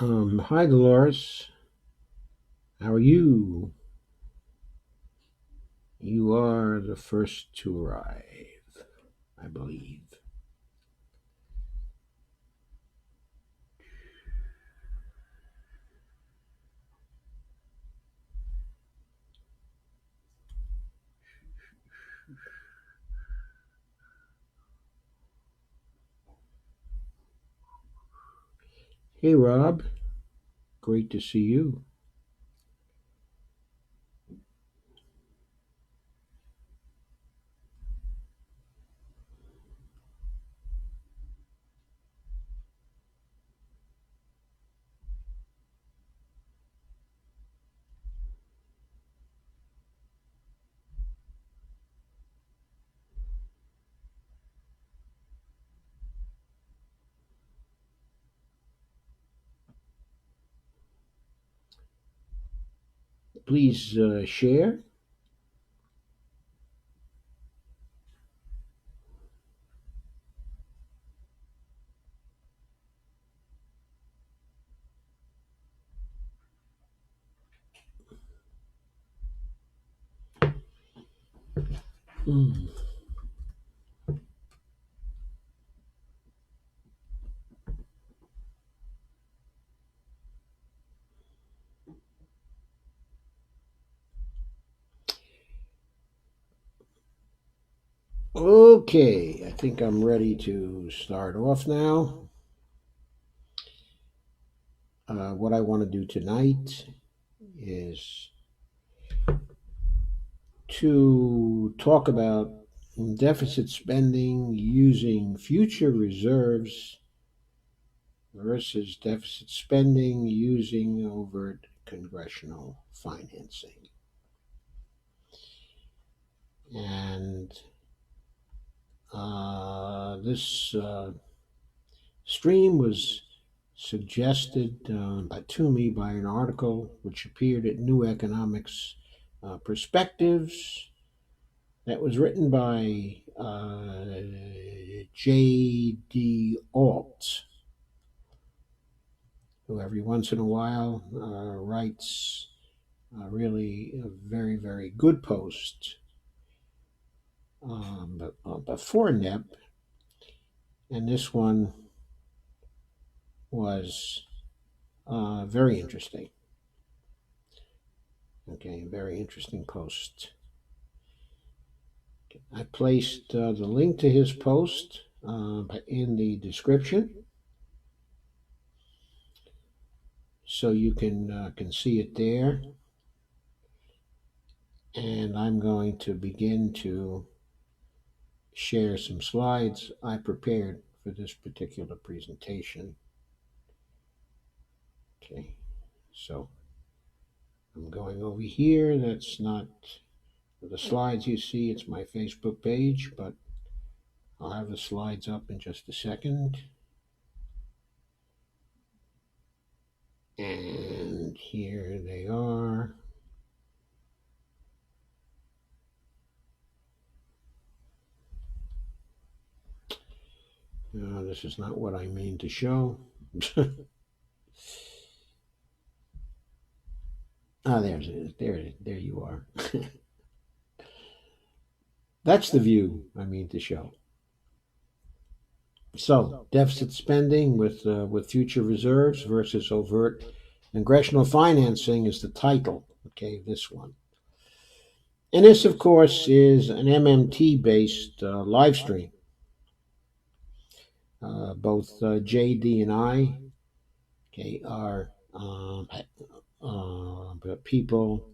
Hi Dolores. How are you? You are the first to arrive, I believe. Hey Rob, great to see you. Please share. Hmm. Okay, I think I'm ready to start off now. What I want to do tonight is to talk about deficit spending using future reserves versus deficit spending using overt congressional financing. And this stream was suggested to me by an article which appeared at New Economics Perspectives that was written by J.D. Alt, who every once in a while writes really a very, very good post, but for NEP. And this one was very interesting. Okay, very interesting post. I placed the link to his post in the description, so you can see it there. And I'm going to begin to share some slides I prepared for this particular presentation. Okay, so I'm going over here. That's not the slides you see, it's my Facebook page, but I'll have the slides up in just a second. And here they are. This is not what I mean to show. There it is. There you are. That's the view I mean to show. So, deficit spending with future reserves versus overt congressional financing is the title. Okay, this one. And this, of course, is an MMT based live stream. Both JD and I, okay, are people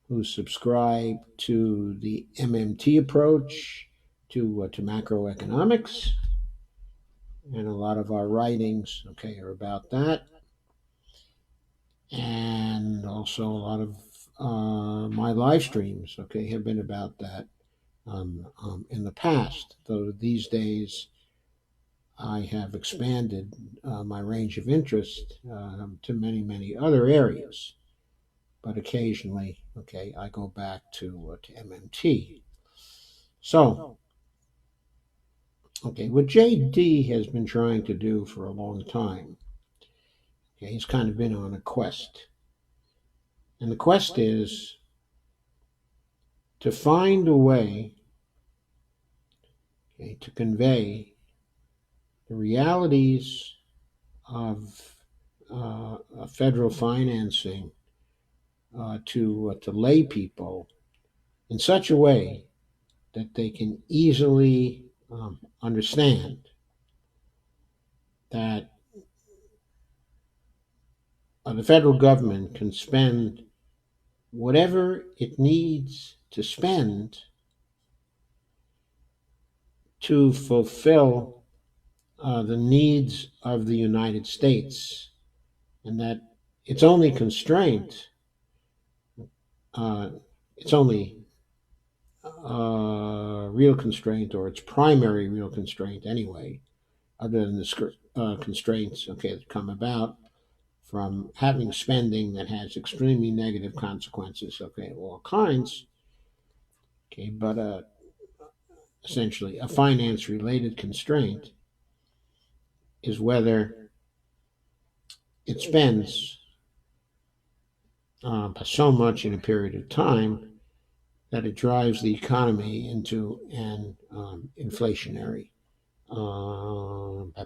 who subscribe to the MMT approach to macroeconomics, and a lot of our writings, okay, are about that, and also a lot of my live streams, okay, have been about that in the past. Though these days I have expanded my range of interest to many other areas, but occasionally, okay, I go back to MMT. So, okay, what JD has been trying to do for a long time Okay, he's kind of been on a quest. And the quest is to find a way, okay, to convey the realities of federal financing to lay people in such a way that they can easily understand that the federal government can spend whatever it needs to spend to fulfill the needs of the United States, and that its only constraint, uh, its only real constraint, or its primary real constraint anyway, other than the constraints, okay, that come about from having spending that has extremely negative consequences, okay, of all kinds, okay, but essentially a finance related constraint is whether it spends so much in a period of time that it drives the economy into an inflationary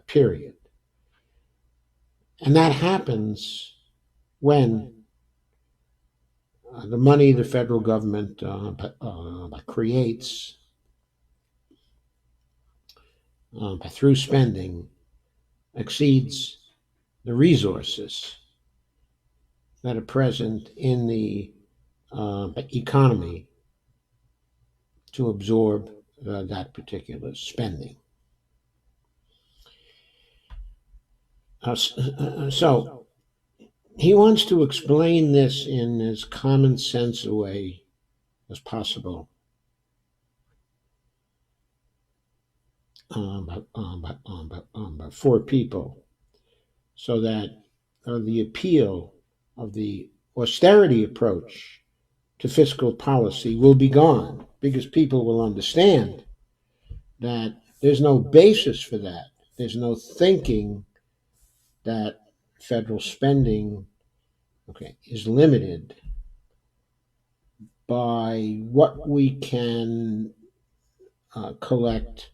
period. And that happens when the money the federal government creates through spending exceeds the resources that are present in the economy to absorb that particular spending. So he wants to explain this in as common sense a way as possible for people, so that the appeal of the austerity approach to fiscal policy will be gone, because people will understand that there's no basis for that. There's no thinking that federal spending, okay, is limited by what we can collect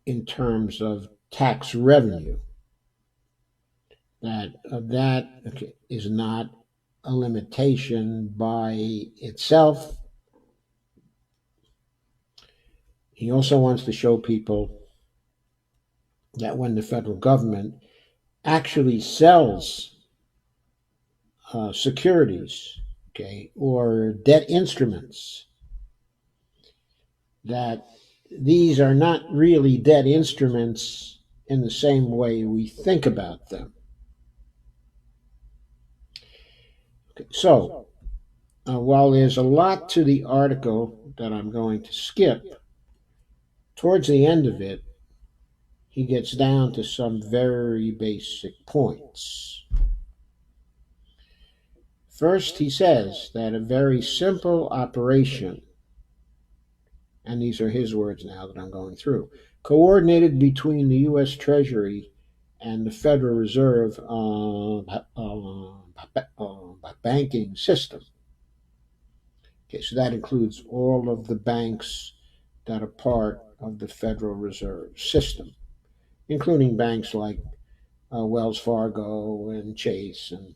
in terms of tax revenue. That okay, is not a limitation by itself. He also wants to show people that when the federal government actually sells securities, okay, or debt instruments, that these are not really debt instruments in the same way we think about them. Okay, so, while there's a lot to the article that I'm going to skip, towards the end of it, he gets down to some very basic points. First, he says that a very simple operation, and these are his words now that I'm going through, coordinated between the U.S. Treasury and the Federal Reserve banking system. Okay, so that includes all of the banks that are part of the Federal Reserve system, including banks like Wells Fargo and Chase and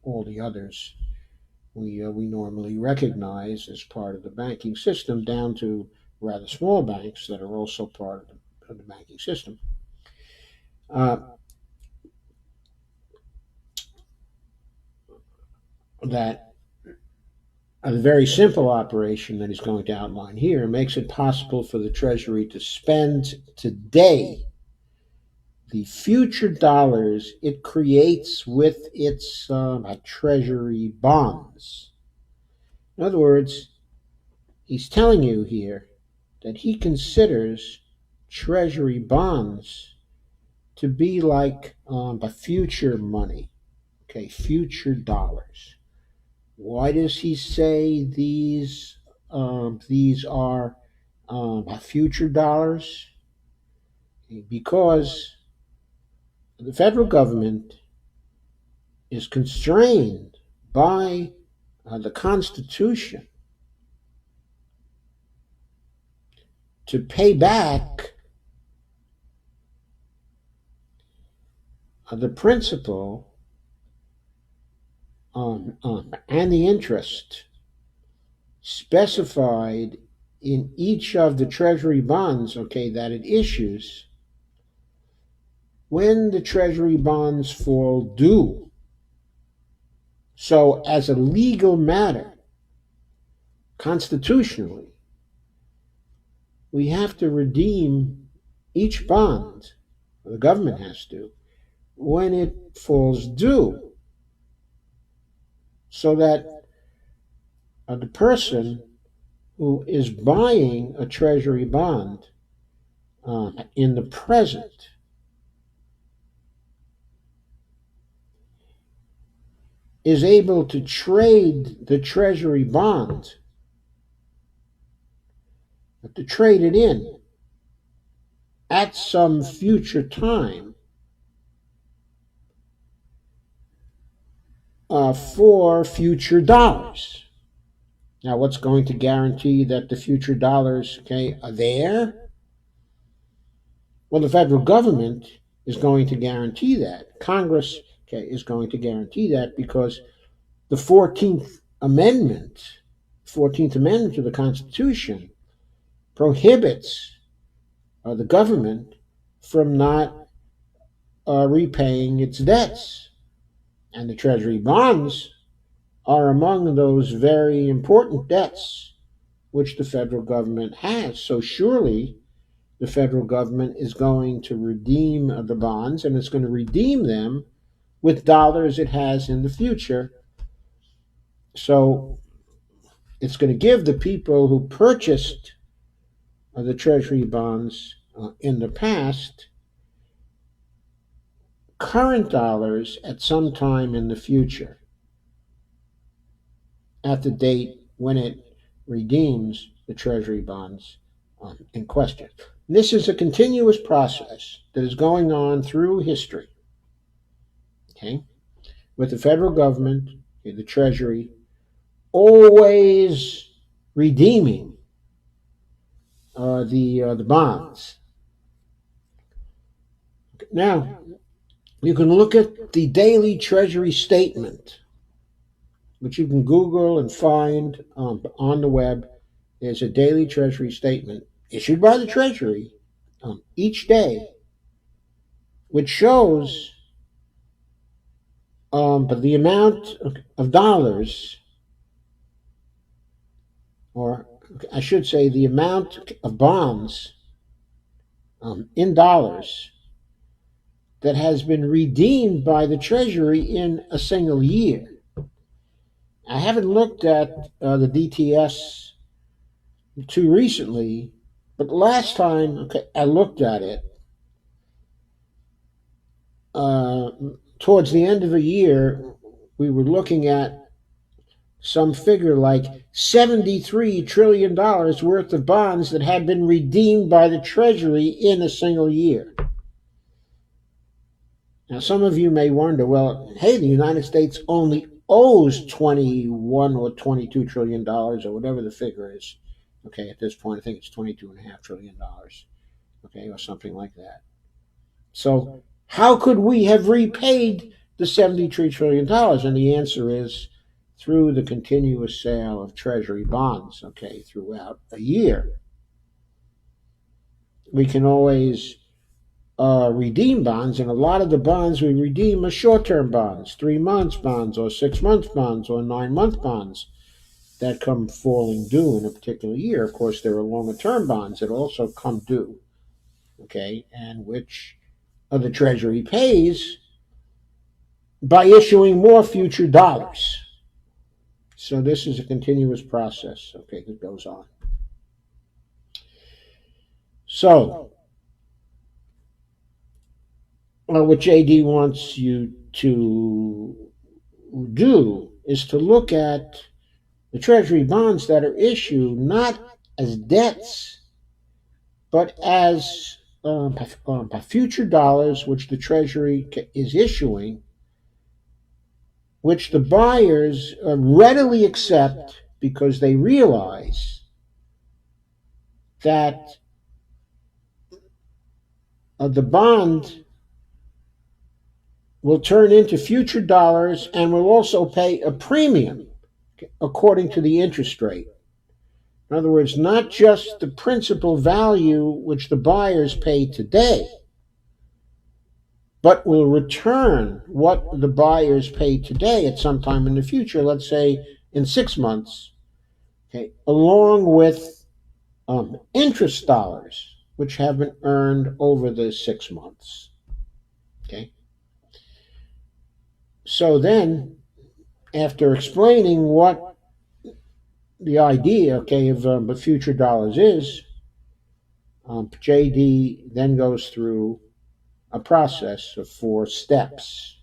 all the others we normally recognize as part of the banking system, down to rather small banks that are also part of the banking system. Uh, that a very simple operation that he's going to outline here makes it possible for the Treasury to spend today the future dollars it creates with its Treasury bonds. In other words, he's telling you here that he considers Treasury bonds to be like a future money, okay, future dollars. Why does he say these are future dollars? Because The federal government is constrained by the Constitution to pay back the principal and the interest specified in each of the Treasury bonds, okay, that it issues when the Treasury bonds fall due. So, as a legal matter, constitutionally, we have to redeem each bond, the government has to, when it falls due, so that the person who is buying a Treasury bond in the present is able to trade the Treasury bond, to trade it in at some future time for future dollars. Now, what's going to guarantee that the future dollars, okay, are there? Well, the federal government is going to guarantee that. Congress, okay, is going to guarantee that because the 14th Amendment to the Constitution prohibits the government from not repaying its debts. And the Treasury bonds are among those very important debts which the federal government has. So surely the federal government is going to redeem the bonds, and it's going to redeem them with dollars it has in the future. So it's going to give the people who purchased the Treasury bonds in the past current dollars at some time in the future, at the date when it redeems the Treasury bonds in question. This is a continuous process that is going on through history, okay, with the federal government, okay, the Treasury, always redeeming the bonds. Now, you can look at the daily Treasury statement, which you can Google and find on the web. There's a daily Treasury statement issued by the Treasury each day, which shows the amount of dollars, or I should say the amount of bonds in dollars that has been redeemed by the Treasury in a single year. I haven't looked at the DTS too recently, but last time I looked at it, towards the end of the year, we were looking at some figure like $73 trillion worth of bonds that had been redeemed by the Treasury in a single year. Now, some of you may wonder, well, hey, the United States only owes 21 or $22 trillion or whatever the figure is. Okay, at this point, I think it's $22.5 trillion, okay, or something like that. So how could we have repaid the $73 trillion? And the answer is through the continuous sale of Treasury bonds, okay, throughout a year. We can always redeem bonds, and a lot of the bonds we redeem are short-term bonds, 3 months bonds, or 6 months bonds, or 9-month bonds that come falling due in a particular year. Of course, there are longer-term bonds that also come due, okay, and which the Treasury pays by issuing more future dollars. So this is a continuous process, okay, that goes on. So, what JD wants you to do is to look at the Treasury bonds that are issued not as debts, but as future dollars which the Treasury is issuing, which the buyers readily accept because they realize that the bond will turn into future dollars and will also pay a premium according to the interest rate. In other words, not just the principal value which the buyers pay today, but will return what the buyers pay today at some time in the future, let's say in 6 months, okay, along with interest dollars which have been earned over the 6 months. Okay. So then, after explaining what the idea, okay, of future dollars is, JD then goes through a process of 4 steps.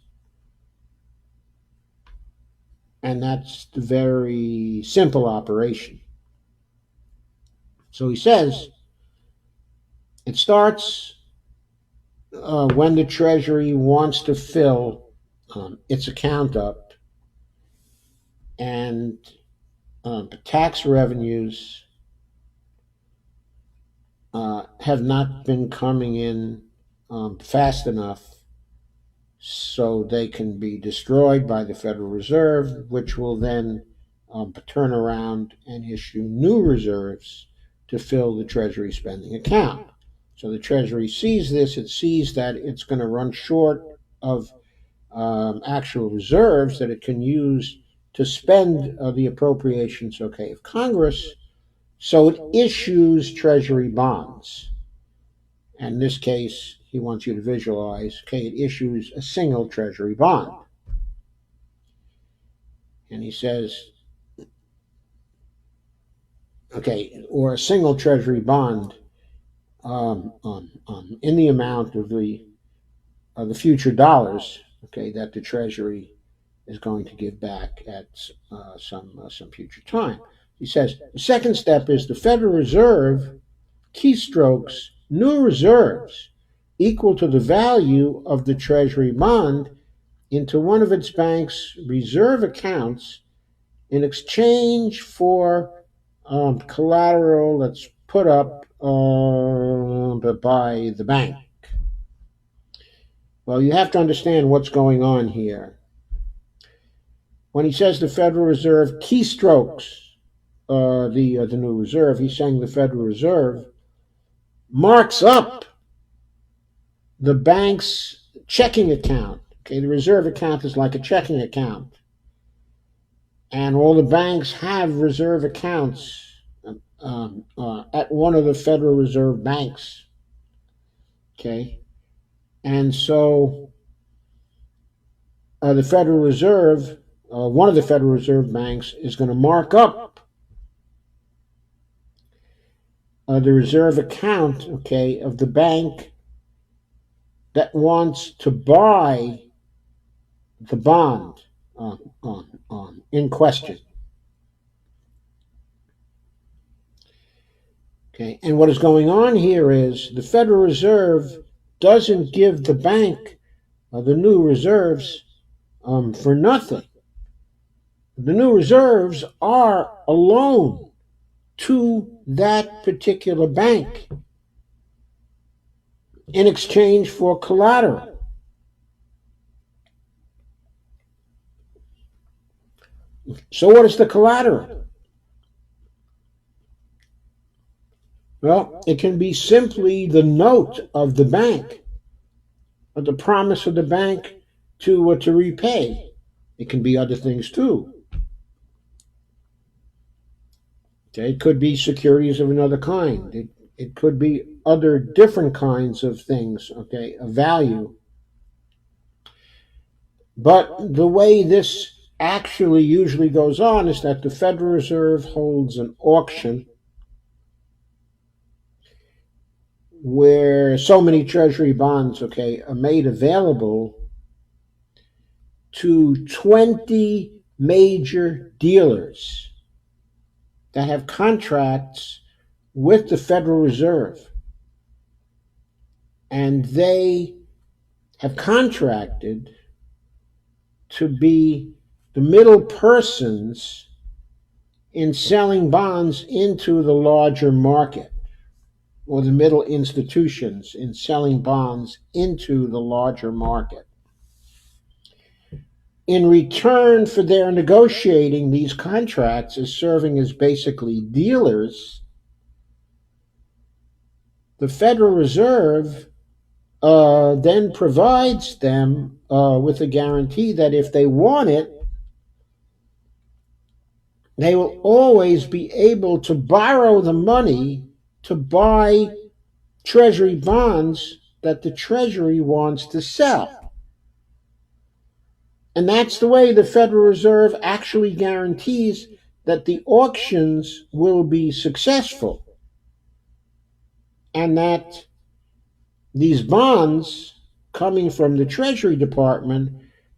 And that's the very simple operation. So he says it starts when the Treasury wants to fill its account up and tax revenues have not been coming in fast enough so they can be destroyed by the Federal Reserve, which will then turn around and issue new reserves to fill the Treasury spending account. So the Treasury sees this, it sees that it's going to run short of actual reserves that it can use to spend the appropriations, okay, of Congress, so it issues Treasury bonds. And in this case, he wants you to visualize, okay, it issues a single Treasury bond. And he says, okay, or a single Treasury bond in the amount of the future dollars, okay, that the Treasury is going to give back at some future time. He says the second step is the Federal Reserve keystrokes new reserves equal to the value of the Treasury bond into one of its bank's reserve accounts in exchange for collateral that's put up by the bank. Well, you have to understand what's going on here. When he says the Federal Reserve keystrokes the new reserve, he's saying the Federal Reserve marks up the bank's checking account. Okay, the reserve account is like a checking account, and all the banks have reserve accounts at one of the Federal Reserve banks. Okay, and so the Federal Reserve, one of the Federal Reserve banks, is going to mark up the reserve account, okay, of the bank that wants to buy the bond in question. Okay, and what is going on here is the Federal Reserve doesn't give the bank the new reserves for nothing. The new reserves are a loan to that particular bank in exchange for collateral. So what is the collateral? Well, it can be simply the note of the bank, or the promise of the bank to repay. It can be other things too. Okay, it could be securities of another kind. It could be other different kinds of things, okay, of value. But the way this actually usually goes on is that the Federal Reserve holds an auction where so many Treasury bonds, okay, are made available to 20 major dealers that have contracts with the Federal Reserve. and they have contracted to be the middle persons in selling bonds into the larger market, or the middle institutions in selling bonds into the larger market. In return for their negotiating these contracts as serving as basically dealers, the Federal Reserve then provides them with a guarantee that if they want it, they will always be able to borrow the money to buy Treasury bonds that the Treasury wants to sell. And that's the way the Federal Reserve actually guarantees that the auctions will be successful, and that these bonds coming from the Treasury Department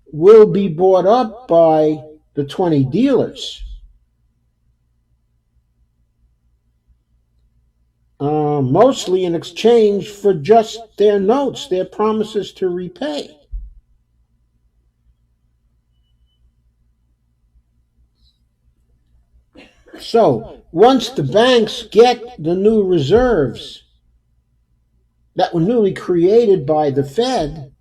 will be bought up by the 20 dealers, mostly in exchange for just their notes, their promises to repay. So once the banks get the new reserves that were newly created by the Fed,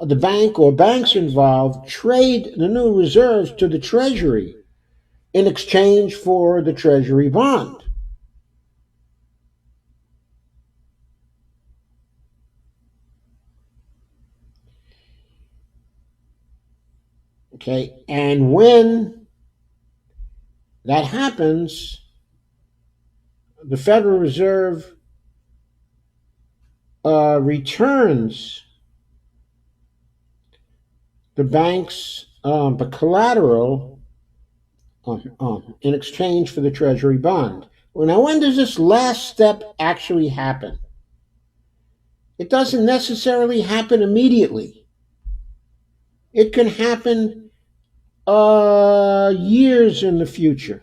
the bank or banks involved trade the new reserves to the Treasury in exchange for the Treasury bond. Okay, and when that happens, the Federal Reserve returns the bank's the collateral in exchange for the Treasury bond. Well, now, when does this last step actually happen? It doesn't necessarily happen immediately. It can happen years in the future.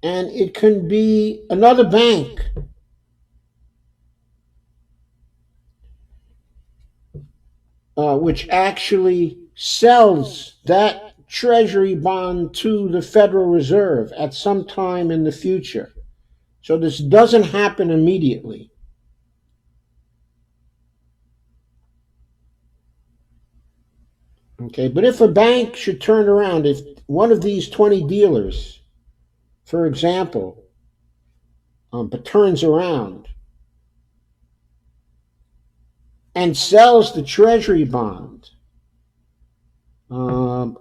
And it can be another bank which actually sells that Treasury bond to the Federal Reserve at some time in the future. So this doesn't happen immediately. Okay, but if a bank should turn around, if one of these 20 dealers, for example, but turns around and sells the Treasury bond to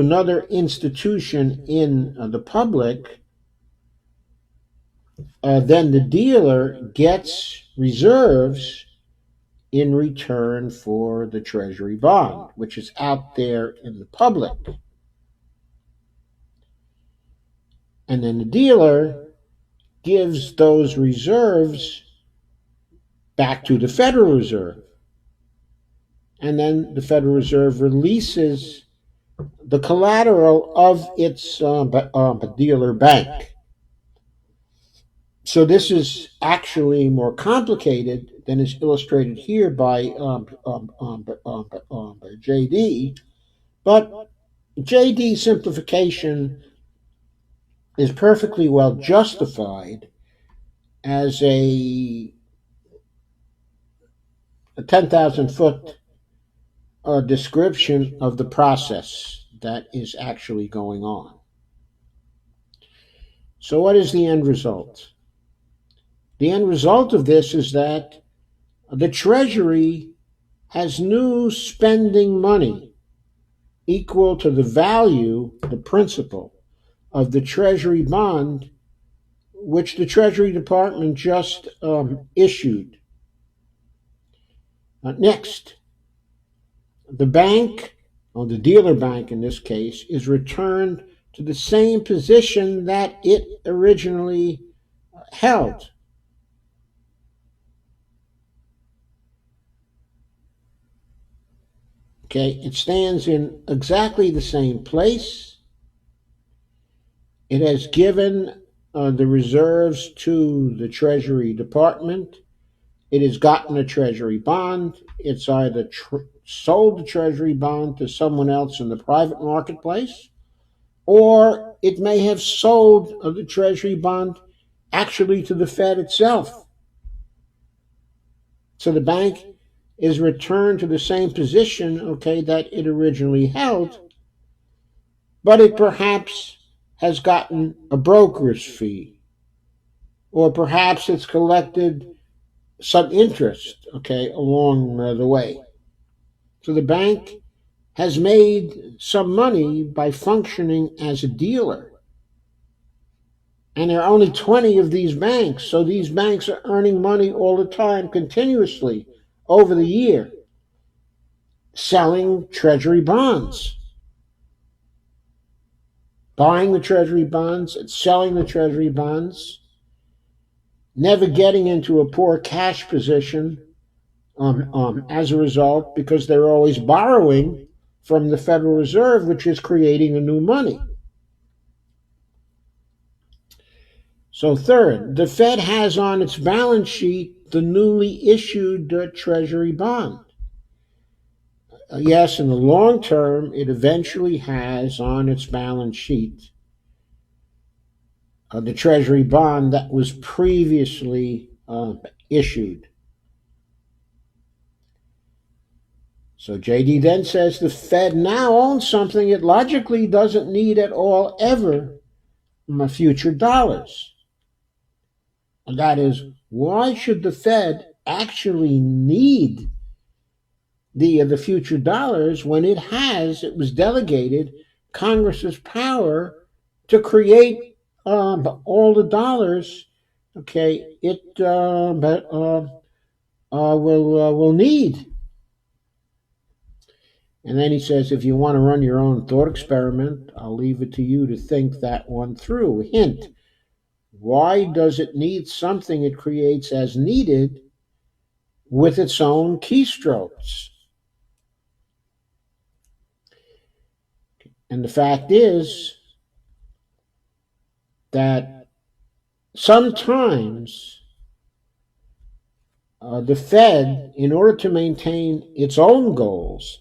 another institution in the public, then the dealer gets reserves in return for the Treasury bond, which is out there in the public. And then the dealer gives those reserves back to the Federal Reserve. And then the Federal Reserve releases the collateral of its dealer bank. So this is actually more complicated than is illustrated here by JD, but JD simplification is perfectly well justified as a 10,000-foot description of the process that is actually going on. So what is the end result? The end result of this is that the Treasury has new spending money equal to the value, the principal, of the Treasury bond, which the Treasury Department just issued. Next, the bank, or the dealer bank in this case, is returned to the same position that it originally held. Okay, it stands in exactly the same place. It has given the reserves to the Treasury Department. It has gotten a Treasury bond. It's either sold the Treasury bond to someone else in the private marketplace, or it may have sold the Treasury bond actually to the Fed itself. So the bank is returned to the same position, okay, that it originally held, but it perhaps has gotten a broker's fee, or perhaps it's collected some interest, okay, along the way. So the bank has made some money by functioning as a dealer. And there are only 20 of these banks, so these banks are earning money all the time, continuously, over the year, selling Treasury bonds, buying the Treasury bonds and selling the Treasury bonds, never getting into a poor cash position as a result, because they're always borrowing from the Federal Reserve, which is creating a new money. So third, the Fed has on its balance sheet the newly issued Treasury bond. Yes, in the long term, it eventually has on its balance sheet the Treasury bond that was previously issued. So JD then says the Fed now owns something it logically doesn't need at all ever, future dollars. And that is, why should the Fed actually need the future dollars when it was delegated Congress's power to create all the dollars, okay, it will need. And then he says, if you want to run your own thought experiment, I'll leave it to you to think that one through. Hint, why does it need something it creates as needed with its own keystrokes? And the fact is that sometimes the Fed, in order to maintain its own goals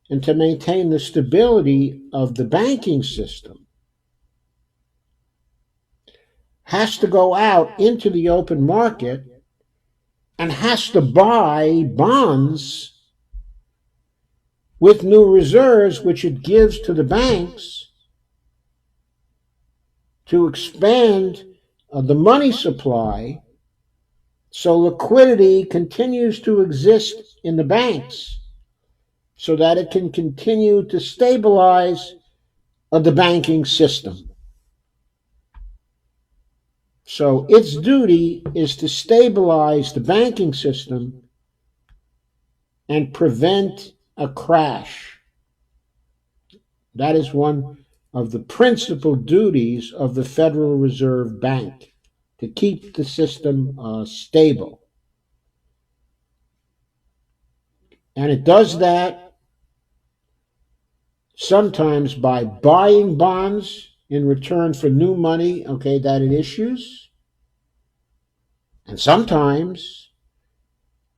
and to maintain the stability of the banking system, has to go out into the open market and has to buy bonds with new reserves, which it gives to the banks to expand the money supply, so liquidity continues to exist in the banks so that it can continue to stabilize the banking system. So its duty is to stabilize the banking system and prevent a crash. That is one of the principal duties of the Federal Reserve Bank, to keep the system stable. And it does that sometimes by buying bonds in return for new money, okay, that it issues. And sometimes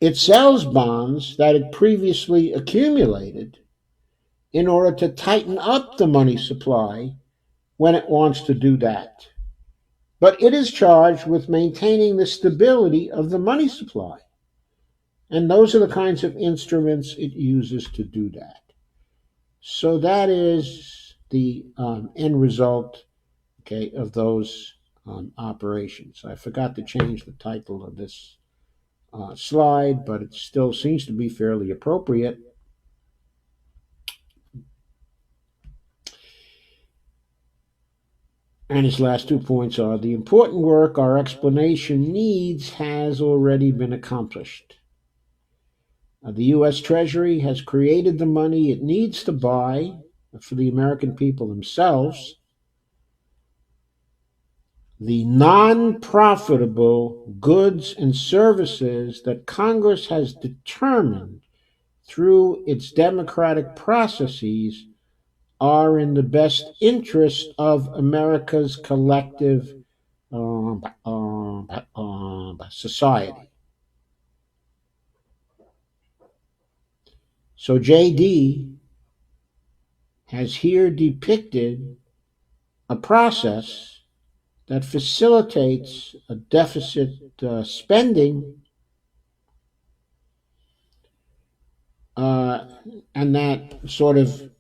it sells bonds that it previously accumulated in order to tighten up the money supply when it wants to do that. But it is charged with maintaining the stability of the money supply. And those are the kinds of instruments it uses to do that. So that is the end result, okay, of those operations. I forgot to change the title of this slide, but it still seems to be fairly appropriate. And his last 2 points are, the important work our explanation needs has already been accomplished. The U.S. Treasury has created the money it needs to buy for the American people themselves the non-profitable goods and services that Congress has determined through its democratic processes are in the best interest of America's collective society. So JD has here depicted a process that facilitates a deficit spending, uh, and that sort of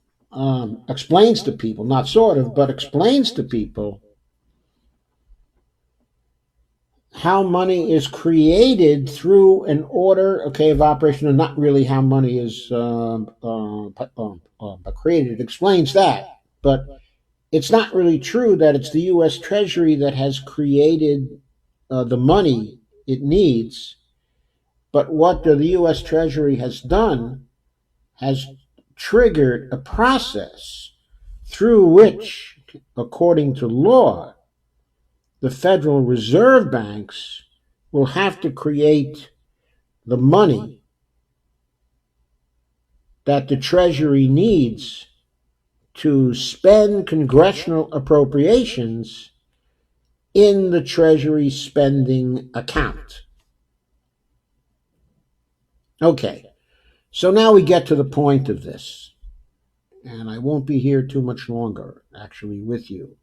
explains to people, not sort of, but explains to people how money is created through an order, okay, of operation, and not really how money is created. It explains that, but it's not really true that it's the U.S. Treasury that has created the money it needs. But what the U.S. Treasury has done has triggered a process through which, according to law, the Federal Reserve banks will have to create the money that the Treasury needs to spend congressional appropriations in the Treasury spending account. Okay, so now we get to the point of this, and I won't be here too much longer, actually, with you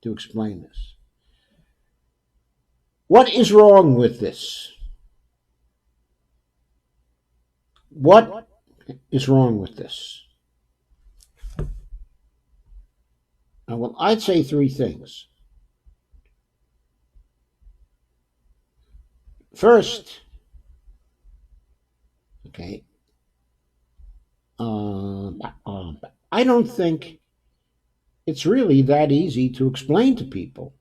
to explain this. What is wrong with this? What is wrong with this? Well, I'd say three things. First, okay, I don't think it's really that easy to explain to people.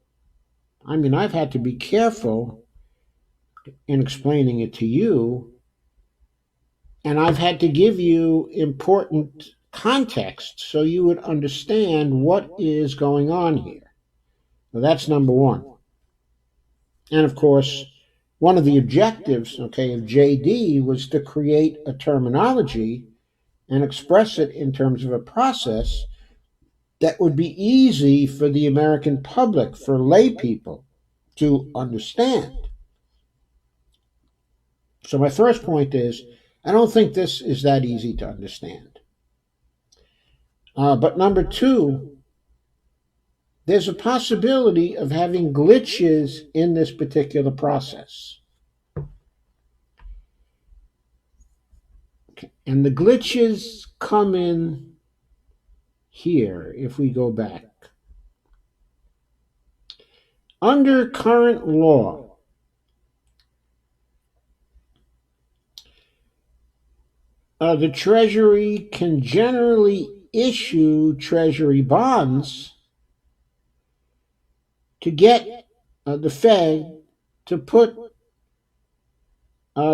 I mean, I've had to be careful in explaining it to you, and I've had to give you important context so you would understand what is going on here. Well, that's number one. And of course, one of the objectives, okay, of JD was to create a terminology and express it in terms of a process that would be easy for the American public, for lay people, to understand. So my first point is, I don't think this is that easy to understand. But number two, there's a possibility of having glitches in this particular process. Okay. And the glitches come in here, if we go back. Under current law, the Treasury can generally issue Treasury bonds to get the Fed to put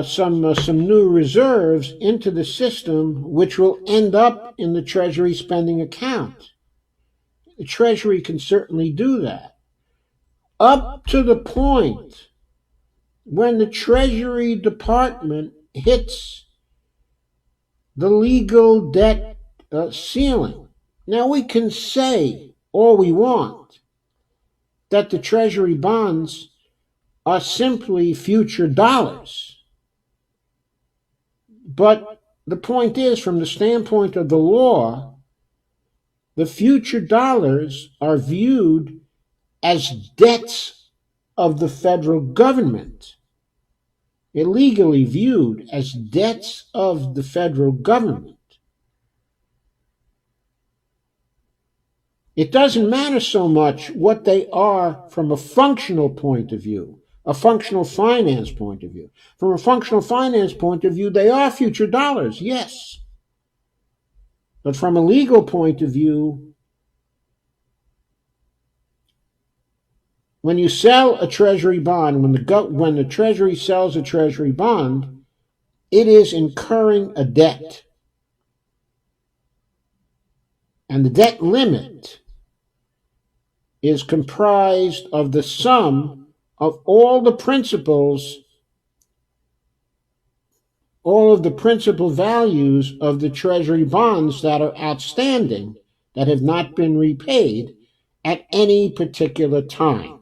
some new reserves into the system, which will end up in the Treasury spending account. The Treasury can certainly do that, up to the point when the Treasury Department hits the legal debt ceiling. Now, we can say all we want that the Treasury bonds are simply future dollars. But the point is, from the standpoint of the law, the future dollars are viewed as debts of the federal government, illegally viewed as debts of the federal government. It doesn't matter so much what they are from a functional point of view, a functional finance point of view. From a functional finance point of view, they are future dollars, yes. But from a legal point of view, when you sell a Treasury bond, when the Treasury sells a Treasury bond, it is incurring a debt. And the debt limit is comprised of the sum of all the principals, all of the principal values of the Treasury bonds that are outstanding, that have not been repaid at any particular time.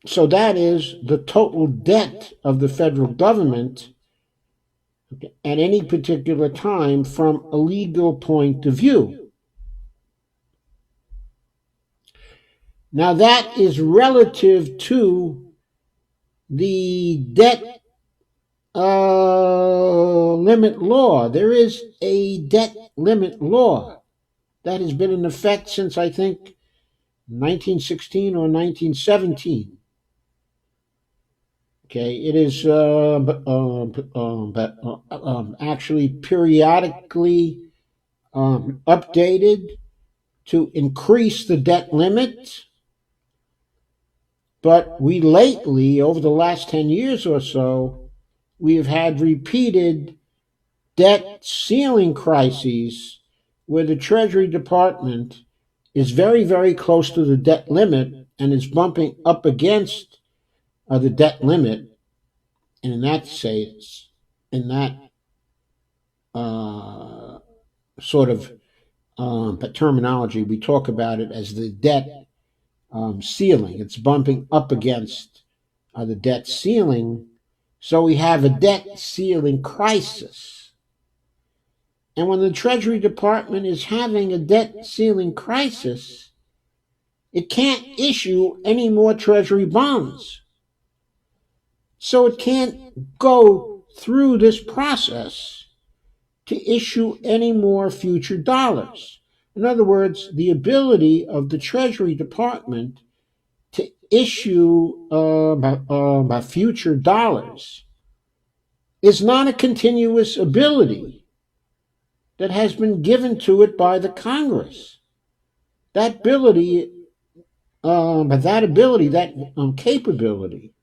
So that is the total debt of the federal government at any particular time from a legal point of view. Now that is relative to the debt limit law. There is a debt limit law that has been in effect since, I think, 1916 or 1917. Okay, it is actually periodically updated to increase the debt limit. But we lately, over the last 10 years or so, we have had repeated debt ceiling crises where the Treasury Department is very, very close to the debt limit and is bumping up against the debt limit. And in that sort of terminology, we talk about it as the debt ceiling. It's bumping up against the debt ceiling. So we have a debt ceiling crisis. And when the Treasury Department is having a debt ceiling crisis, it can't issue any more Treasury bonds. So it can't go through this process to issue any more future dollars. In other words, the ability of the Treasury Department to issue future dollars is not a continuous ability that has been given to it by the Congress. That ability, that capability,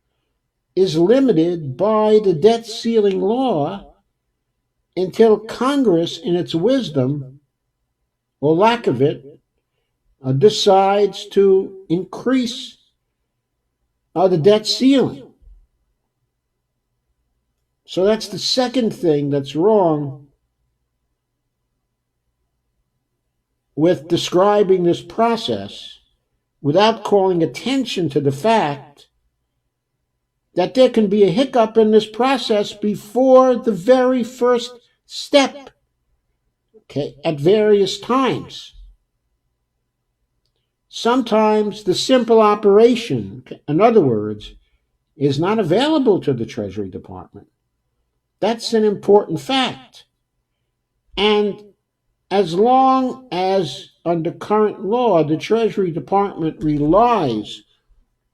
is limited by the debt ceiling law until Congress, in its wisdom, or lack of it, decides to increase the debt ceiling. So that's the second thing that's wrong with describing this process without calling attention to the fact that there can be a hiccup in this process before the very first step, okay, at various times. Sometimes the simple operation, in other words, is not available to the Treasury Department. That's an important fact. And as long as, under current law, the Treasury Department relies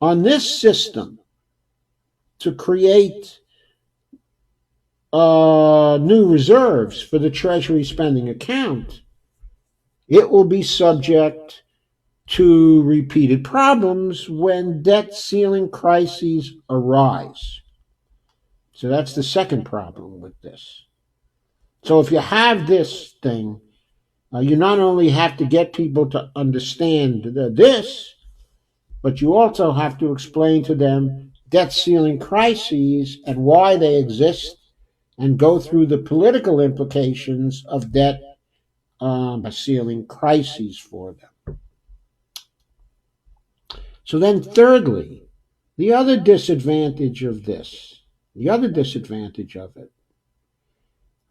on this system to create new reserves for the Treasury spending account, it will be subject to repeated problems when debt ceiling crises arise. So that's the second problem with this. So if you have this thing, you not only have to get people to understand this, but you also have to explain to them debt ceiling crises and why they exist and go through the political implications of debt ceiling crises for them. So then thirdly, the other disadvantage of this,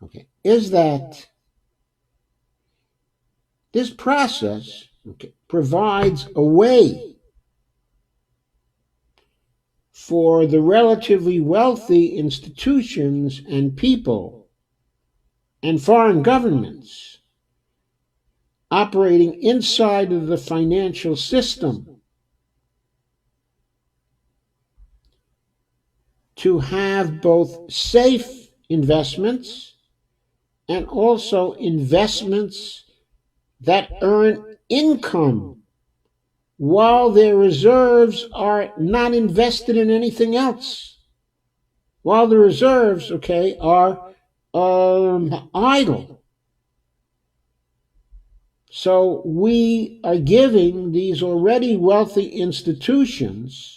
okay, is that this process, okay, provides a way for the relatively wealthy institutions and people and foreign governments operating inside of the financial system to have both safe investments and also investments that earn income while their reserves are not invested in anything else. While the reserves, okay, are idle. So we are giving these already wealthy institutions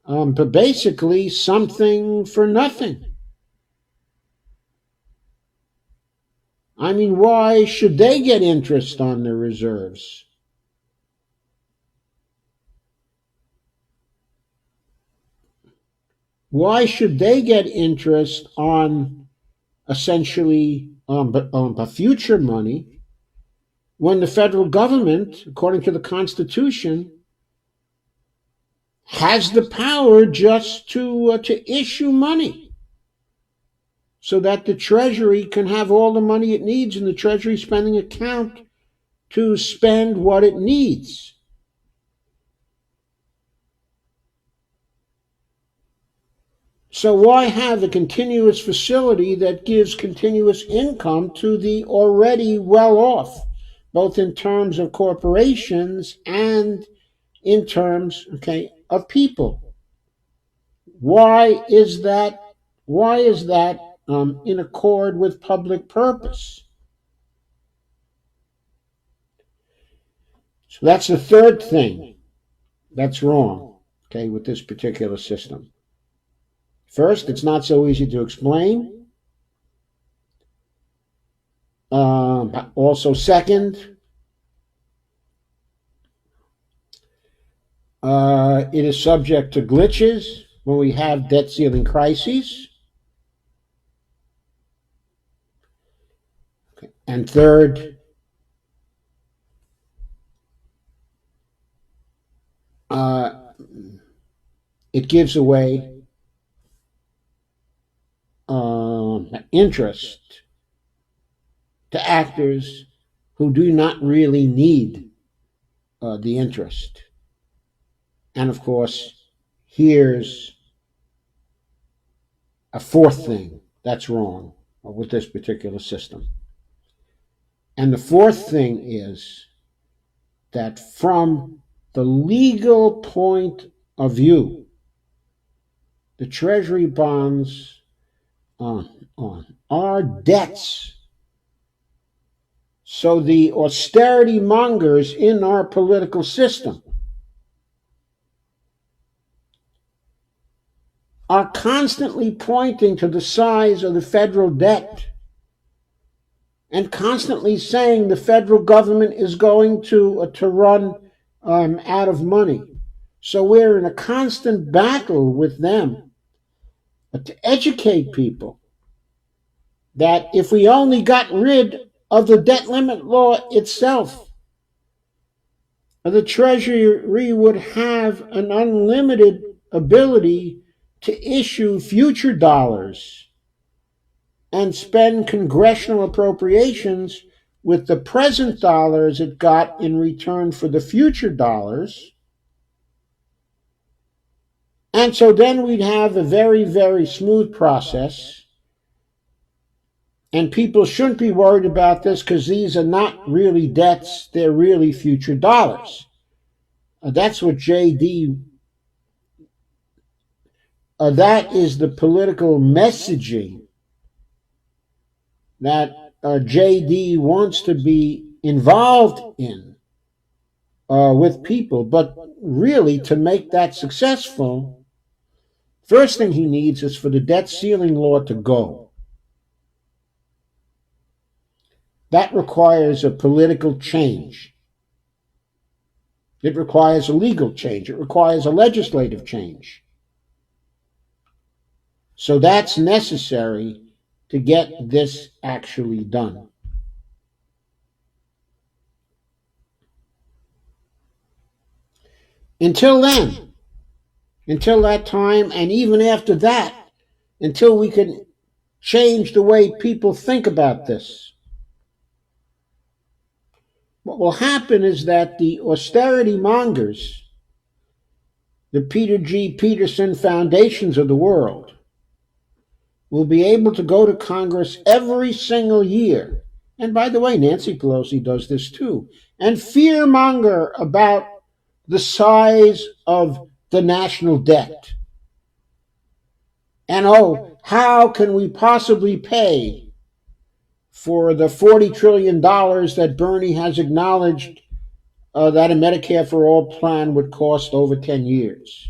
but basically something for nothing. I mean, why should they get interest on their reserves? why should they get interest on essentially but future money when the federal government, according to the Constitution, has the power just to issue money so that the Treasury can have all the money it needs in the Treasury spending account to spend what it needs. So why have a continuous facility that gives continuous income to the already well off, both in terms of corporations and in terms, okay, of people? Why is that? Why is that in accord with public purpose? So that's the third thing that's wrong, okay, with this particular system. First, it's not so easy to explain. Also, second, it is subject to glitches when we have debt ceiling crises. Okay. And third, it gives away interest to actors who do not really need the interest. And of course, here's a fourth thing that's wrong with this particular system. And the fourth thing is that from the legal point of view, the Treasury bonds are debts. So the austerity mongers in our political system are constantly pointing to the size of the federal debt and constantly saying the federal government is going to run out of money. So we're in a constant battle with them to educate people that if we only got rid of the debt limit law itself, the Treasury would have an unlimited ability to issue future dollars and spend congressional appropriations with the present dollars it got in return for the future dollars. And so then we'd have a very, very smooth process. And people shouldn't be worried about this because these are not really debts, they're really future dollars. That's what JD, that is the political messaging that JD wants to be involved in with people. But really, to make that successful, first thing he needs is for the debt ceiling law to go. That requires a political change. It requires a legal change. It requires a legislative change. So that's necessary to get this actually done. Until then, until that time, and even after that, until we can change the way people think about this, what will happen is that the austerity mongers, the Peter G. Peterson foundations of the world, will be able to go to Congress every single year. And by the way, Nancy Pelosi does this too, and fearmonger about the size of the national debt. And oh, how can we possibly pay for the $40 trillion that Bernie has acknowledged that a Medicare for All plan would cost over 10 years?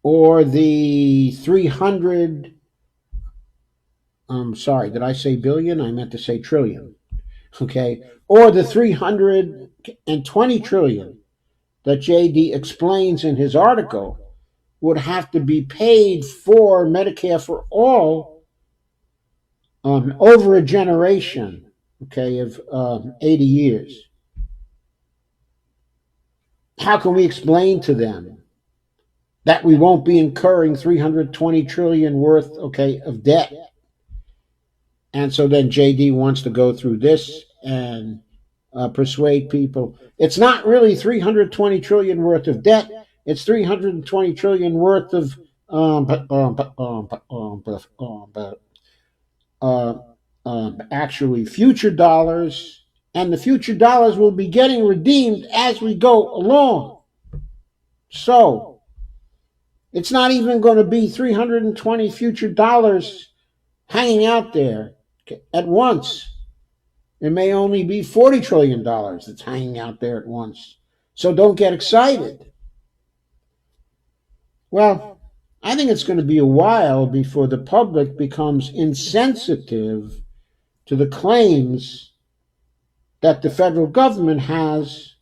Or the 300, I'm sorry, did I say billion? I meant to say trillion. Okay. Or the 320 trillion that JD explains in his article would have to be paid for Medicare for all over a generation, okay, of 80 years. How can we explain to them that we won't be incurring 320 trillion worth, okay, of debt? And so then JD wants to go through this and persuade people it's not really 320 trillion worth of debt, it's 320 trillion worth of actually future dollars, and the future dollars will be getting redeemed as we go along. So it's not even going to be 320 future dollars hanging out there at once. It may only be $40 trillion that's hanging out there at once. So don't get excited. Well, I think it's going to be a while before the public becomes insensitive to the claims that the federal government has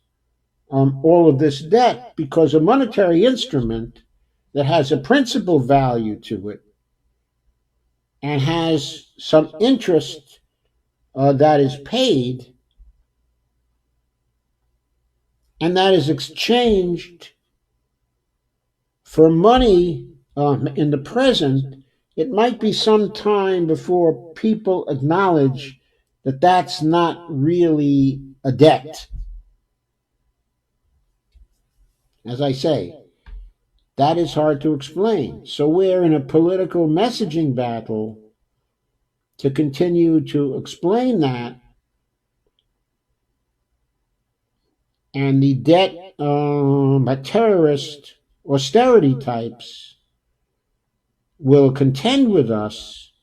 all of this debt, because a monetary instrument that has a principal value to it and has some interest that is paid and that is exchanged for money in the present, it might be some time before people acknowledge that that's not really a debt. As I say, that is hard to explain. So we're in a political messaging battle to continue to explain that. And the debt terrorist austerity types will contend with us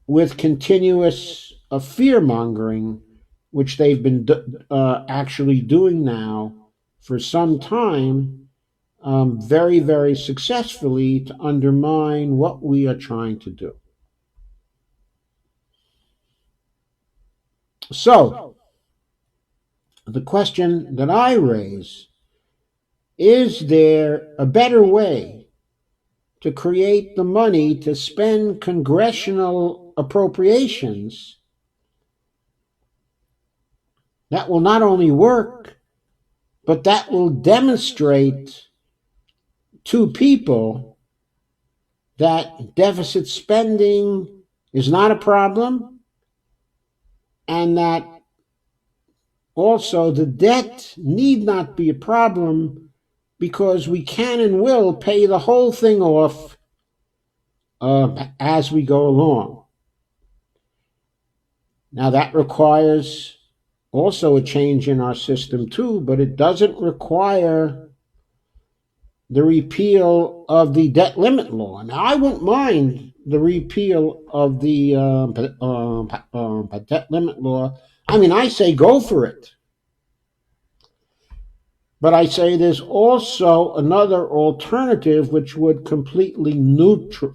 with continuous fear mongering, which they've been actually doing now for some time, very, very successfully, to undermine what we are trying to do. So, the question that I raise, is there a better way to create the money to spend congressional appropriations that will not only work, but that will demonstrate to people that deficit spending is not a problem, and that also the debt need not be a problem, because we can and will pay the whole thing off as we go along. Now that requires also a change in our system too, but it doesn't require the repeal of the debt limit law. Now I wouldn't mind the repeal of the debt limit law. I mean, I say go for it. But I say there's also another alternative which would completely neuter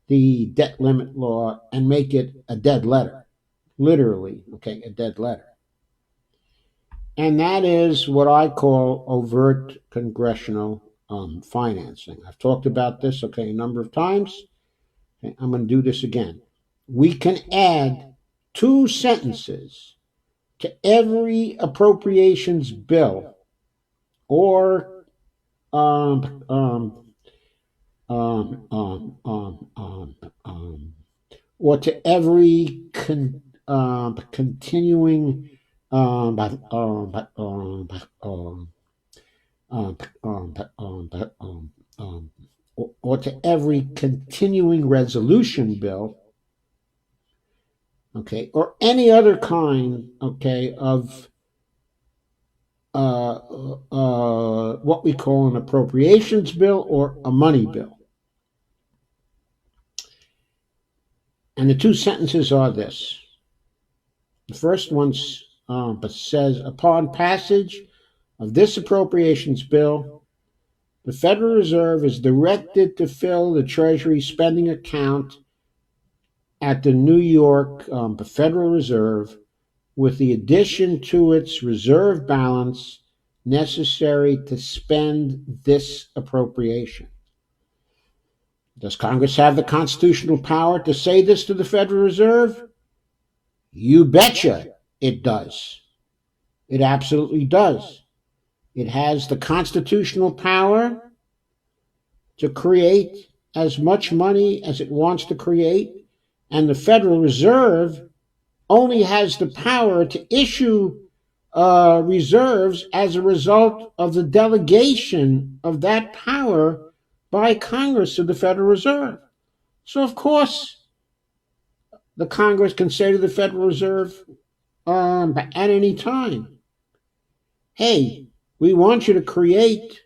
the debt limit law and make it a dead letter. Literally, okay, a dead letter. And that is what I call overt congressional financing. I've talked about this, okay, a number of times. Okay, I'm going to do this again. We can add 2 sentences to every appropriations bill, or or to every continuing or to every continuing resolution bill, okay, or any other kind, okay, of what we call an appropriations bill or a money bill. And the 2 sentences are this. The first one says, upon passage of this appropriations bill, the Federal Reserve is directed to fill the Treasury spending account at the New York Federal Reserve with the addition to its reserve balance necessary to spend this appropriation. Does Congress have the constitutional power to say this to the Federal Reserve? You betcha it does. It absolutely does. It has the constitutional power to create as much money as it wants to create, and the Federal Reserve only has the power to issue reserves as a result of the delegation of that power by Congress to the Federal Reserve. So, of course, the Congress can say to the Federal Reserve at any time, hey, we want you to create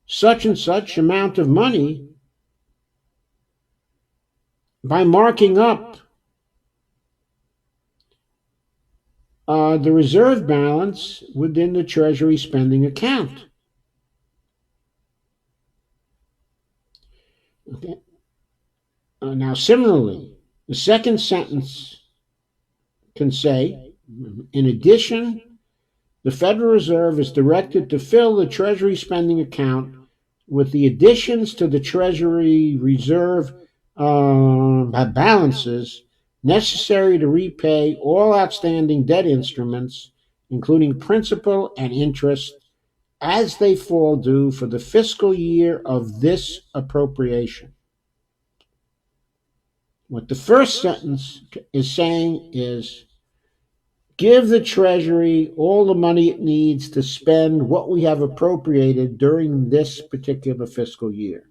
such and such amount of money by marking up the reserve balance within the Treasury spending account. Okay. Now, similarly, the second sentence can say, in addition, the Federal Reserve is directed to fill the Treasury spending account with the additions to the Treasury Reserve balances necessary to repay all outstanding debt instruments, including principal and interest, as they fall due for the fiscal year of this appropriation. What the first sentence is saying is, give the Treasury all the money it needs to spend what we have appropriated during this particular fiscal year.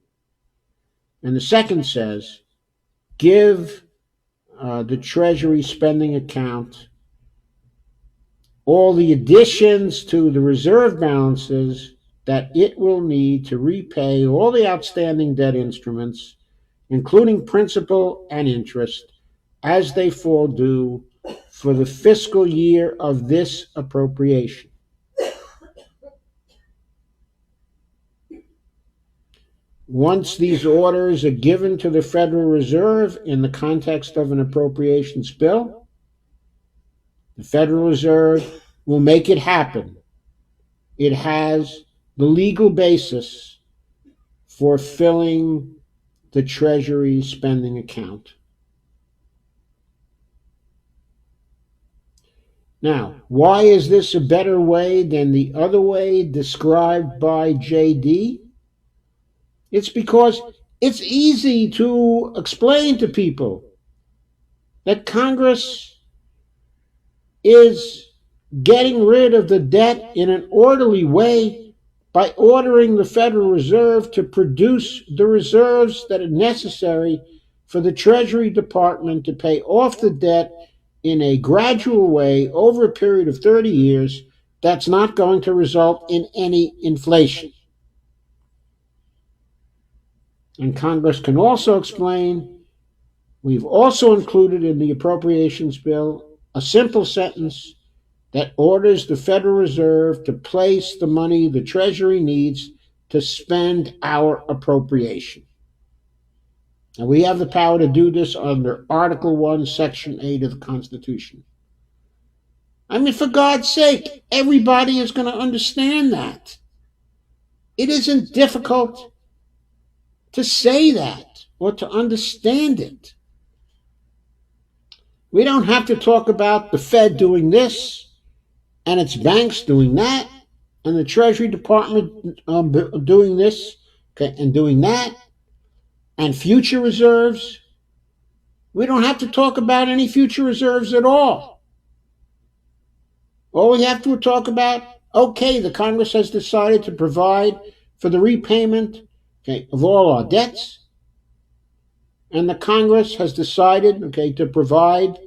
And the second says, give the Treasury spending account all the additions to the reserve balances that it will need to repay all the outstanding debt instruments, including principal and interest, as they fall due for the fiscal year of this appropriation. Once these orders are given to the Federal Reserve in the context of an appropriations bill, the Federal Reserve will make it happen. It has the legal basis for filling the Treasury spending account. Now, why is this a better way than the other way described by JD? It's because it's easy to explain to people that Congress is getting rid of the debt in an orderly way by ordering the Federal Reserve to produce the reserves that are necessary for the Treasury Department to pay off the debt in a gradual way over a period of 30 years that's not going to result in any inflation. And Congress can also explain, we've also included in the appropriations bill a simple sentence that orders the Federal Reserve to place the money the Treasury needs to spend our appropriation. And we have the power to do this under Article 1, Section 8 of the Constitution. I mean, for God's sake, everybody is going to understand that. It isn't difficult to say that or to understand it. We don't have to talk about the Fed doing this and its banks doing that and the Treasury Department doing this, okay, and doing that, and future reserves. We don't have to talk about any future reserves at all. All we have to talk about, okay, the Congress has decided to provide for the repayment, okay, of all our debts, and the Congress has decided, okay, to provide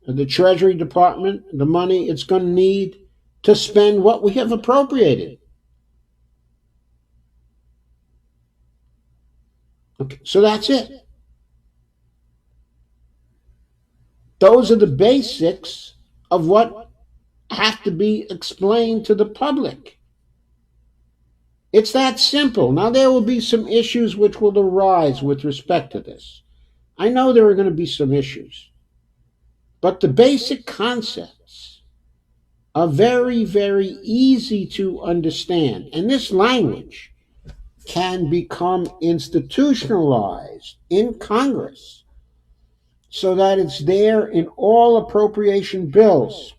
the Treasury Department the money it's going to need to spend what we have appropriated. Okay, so that's it. Those are the basics of what have to be explained to the public. It's that simple. Now, there will be some issues which will arise with respect to this. I know there are going to be some issues. But the basic concepts are very, very easy to understand. And this language can become institutionalized in Congress so that it's there in all appropriation bills.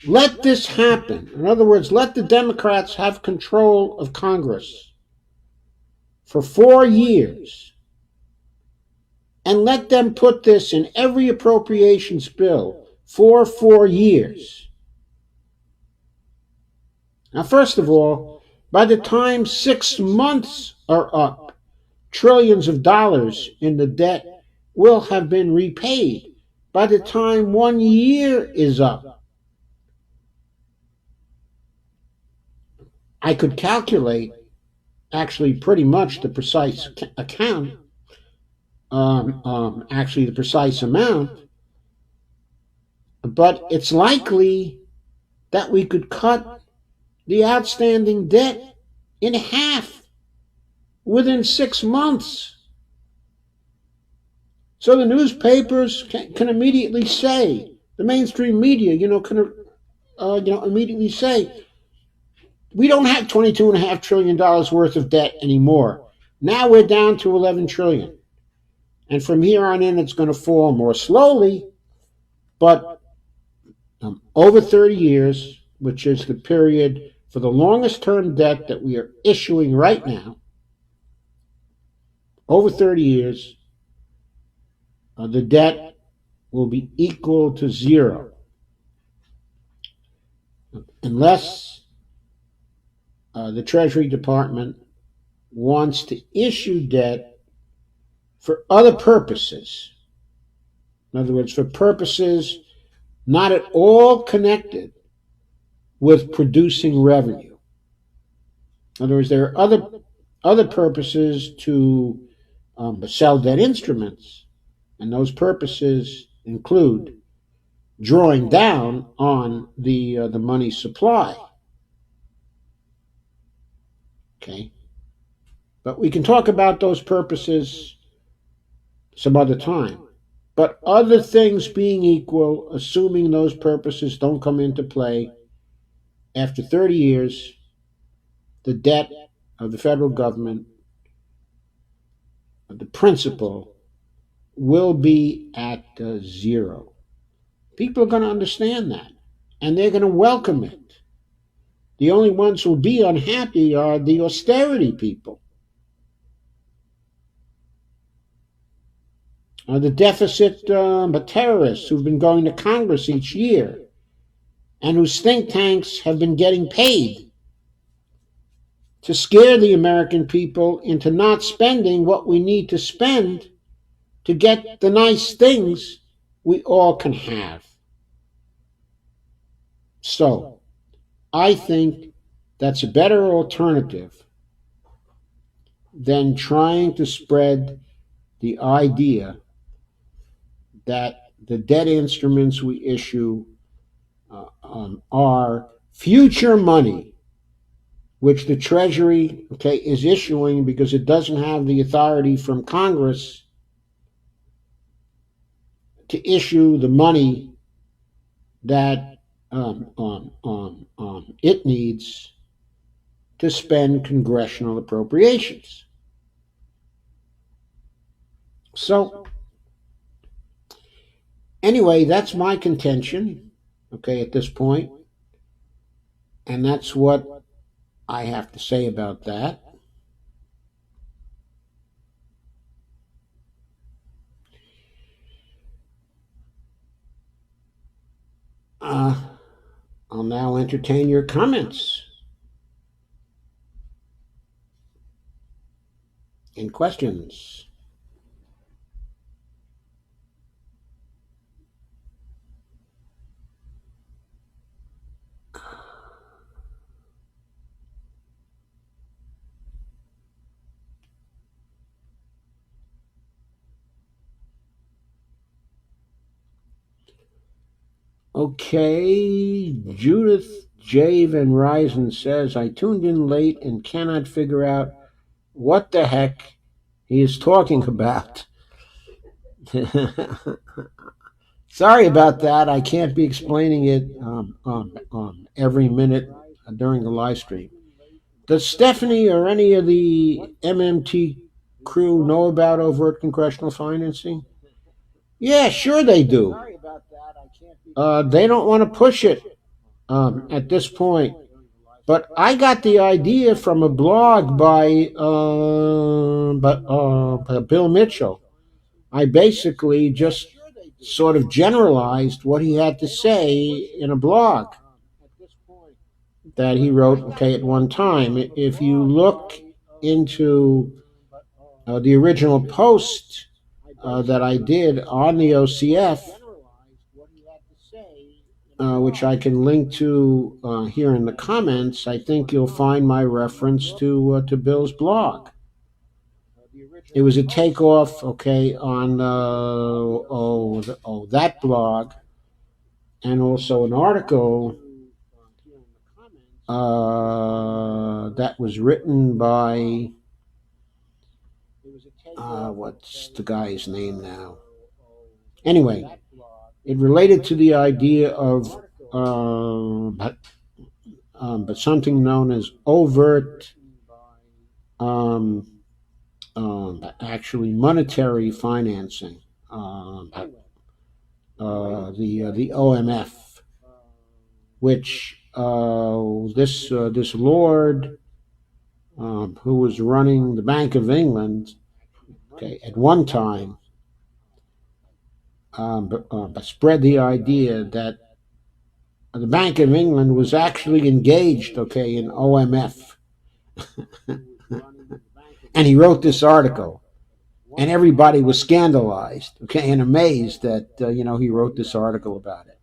Let this happen. In other words, let the Democrats have control of Congress for 4 years and let them put this in every appropriations bill for 4 years. Now, first of all, by the time 6 months are up, trillions of dollars in the debt will have been repaid. By the time 1 year is up, I could calculate actually pretty much the precise account, actually the precise amount, but it's likely that we could cut the outstanding debt in half within 6 months. So the newspapers can immediately say, the mainstream media, can immediately say, we don't have $22.5 trillion worth of debt anymore. Now we're down to 11 trillion. And from here on in, it's going to fall more slowly, but over 30 years, which is the period for the longest term debt that we are issuing right now, over 30 years, the debt will be equal to zero. Unless the Treasury Department wants to issue debt for other purposes. In other words, for purposes not at all connected with producing revenue. In other words, there are other purposes to sell debt instruments, and those purposes include drawing down on the money supply. Okay, but we can talk about those purposes some other time. But other things being equal, assuming those purposes don't come into play, after 30 years, the debt of the federal government, the principal, will be at zero. People are going to understand that, and they're going to welcome it. The only ones who will be unhappy are the austerity people. The deficit terrorists who've been going to Congress each year and whose think tanks have been getting paid to scare the American people into not spending what we need to spend to get the nice things we all can have. So, I think that's a better alternative than trying to spread the idea that the debt instruments we issue are future money, which the Treasury is issuing because it doesn't have the authority from Congress to issue the money that it needs to spend congressional appropriations. So, anyway, that's my contention, at this point. And that's what I have to say about that. I'll now entertain your comments and questions. Okay, Judith J. Van Ryzen says, I tuned in late and cannot figure out what the heck he is talking about. Sorry about that. I can't be explaining it every minute during the live stream. Does Stephanie or any of the MMT crew know about overt congressional financing? Yeah, sure they do. They don't want to push it at this point. But I got the idea from a blog by Bill Mitchell. I basically just sort of generalized what he had to say in a blog that he wrote, okay, at one time. If you look into the original post that I did on the OCF, which I can link to here in the comments, I think you'll find my reference to Bill's blog. It was a takeoff, okay, on that blog, and also an article that was written by what's the guy's name now? Anyway, it related to the idea of but something known as overt, um, actually monetary financing, the OMF, which this lord who was running the Bank of England, okay, at one time, but spread the idea that the Bank of England was actually engaged, okay, in OMF, and he wrote this article, and everybody was scandalized, okay, and amazed that he wrote this article about it.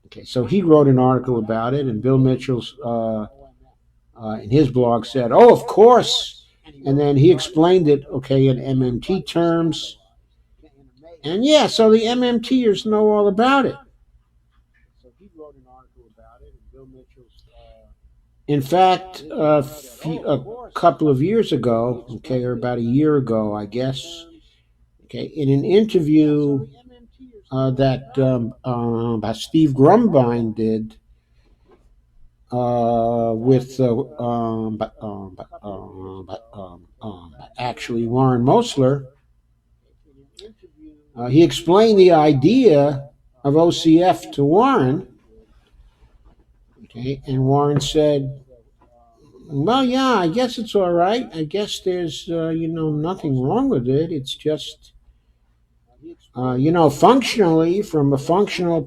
Okay, so he wrote an article about it, and Bill Mitchell's in his blog said, "Oh, of course," and then he explained it, okay, in MMT terms, and yeah, so the MMTers know all about it. In fact, a couple of years ago, okay, or about a year ago, I guess, okay, in an interview that Steve Grumbine did with actually Warren Mosler, he explained the idea of OCF to Warren. Okay, and Warren said, "Well, yeah, I guess it's all right. I guess there's nothing wrong with it. It's just functionally, from a functional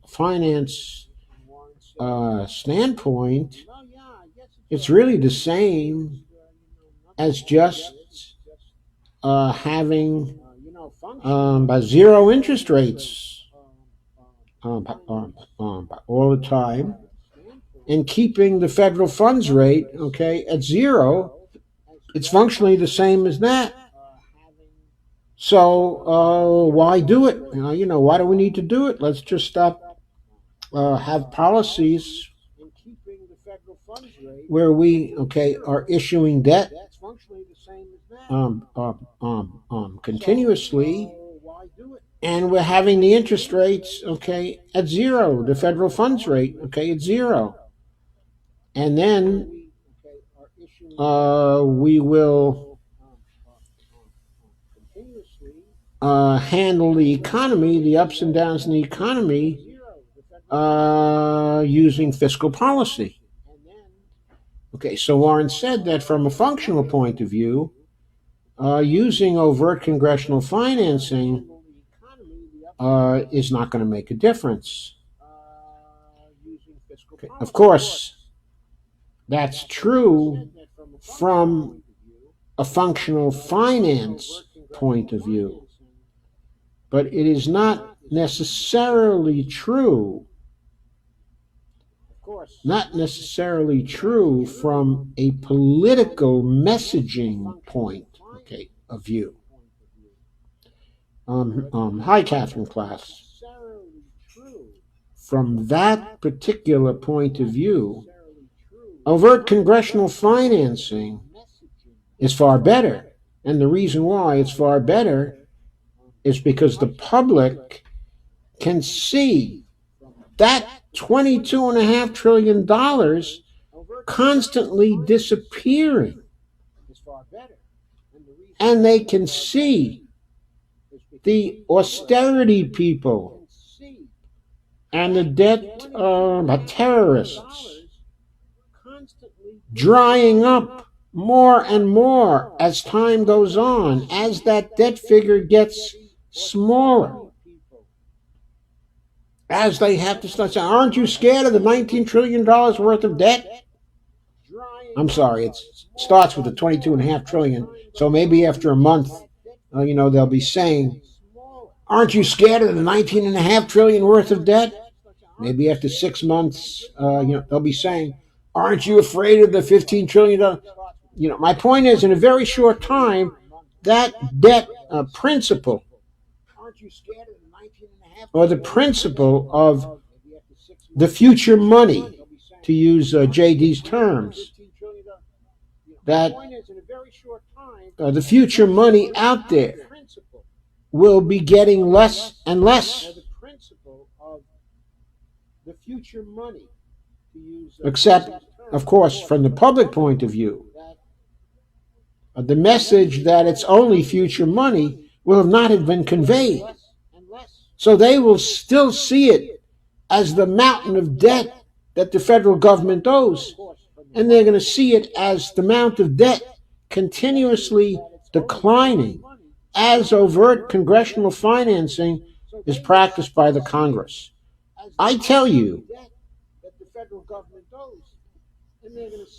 finance standpoint, it's really the same as just having zero interest rates all the time, and keeping the federal funds rate, okay, at zero. It's functionally the same as that. So why do it? Why do we need to do it? Let's just stop, have policies where we, okay, are issuing debt continuously, and we're having the interest rates, okay, at zero, the federal funds rate, okay, at zero. And then we will handle the economy, the ups and downs in the economy, using fiscal policy. Okay, so Warren said that from a functional point of view, using overt congressional financing is not going to make a difference. Okay, of course, that's true from a functional finance point of view, but it is not necessarily true from a political messaging point, okay, of view. Hi, Catherine Class. From that particular point of view, overt congressional financing is far better. And the reason why it's far better is because the public can see that $22.5 trillion constantly disappearing. And they can see the austerity people and the debt terrorists drying up more and more as time goes on, as that debt figure gets smaller, as they have to start saying, aren't you scared of the $19 trillion worth of debt? I'm sorry, it starts with the 22.5 trillion. So maybe after a month, they'll be saying, aren't you scared of the 19.5 trillion worth of debt? Maybe after 6 months, they'll be saying, aren't you afraid of the $15 trillion? My point is, in a very short time, that debt principle, or the principle of the future money, to use JD's terms, that the future money out there will be getting less and less. Except, of course, from the public point of view, the message that it's only future money will not have been conveyed. So they will still see it as the mountain of debt that the federal government owes. And they're going to see it as the amount of debt continuously declining as overt congressional financing is practiced by the Congress. I tell you,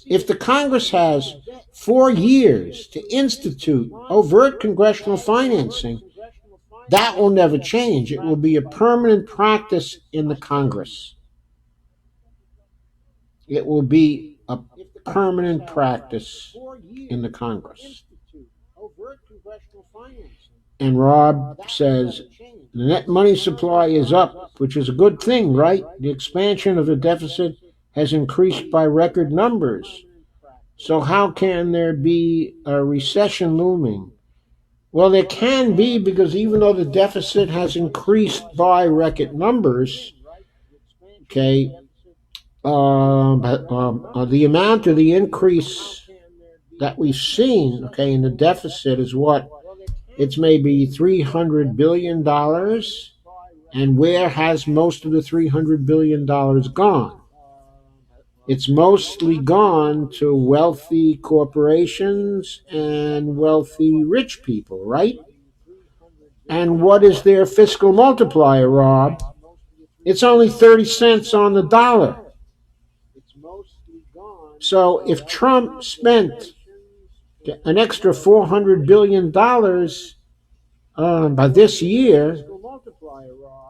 if the Congress has 4 years to institute overt congressional financing, that will never change. It will be a permanent practice in the Congress. It will be a permanent practice in the Congress. And Rob says, the net money supply is up, which is a good thing, right? The expansion of the deficit has increased by record numbers. So how can there be a recession looming? Well, there can be, because even though the deficit has increased by record numbers, okay, the amount of the increase that we've seen, okay, in the deficit is what? It's maybe $300 billion. And where has most of the $300 billion gone? It's mostly gone to wealthy corporations and wealthy rich people, right? And what is their fiscal multiplier, Rob? It's only 30 cents on the dollar. So if Trump spent an extra $400 billion by this year,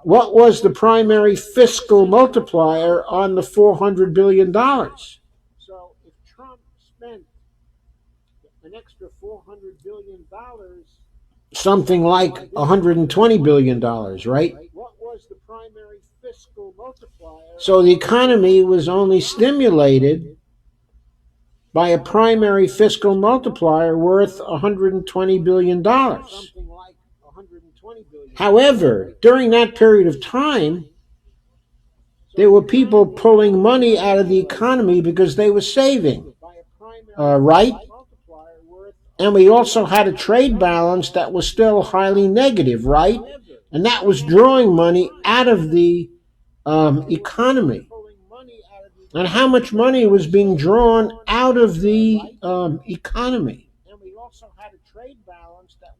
what was the primary fiscal multiplier on the $400 billion? So if Trump spent an extra $400 billion, something like $120 billion, right? What was the primary fiscal multiplier? So the economy was only stimulated by a primary fiscal multiplier worth $120 billion. However, during that period of time, there were people pulling money out of the economy because they were saving, right? And we also had a trade balance that was still highly negative, right? And that was drawing money out of the economy. And how much money was being drawn out of the economy?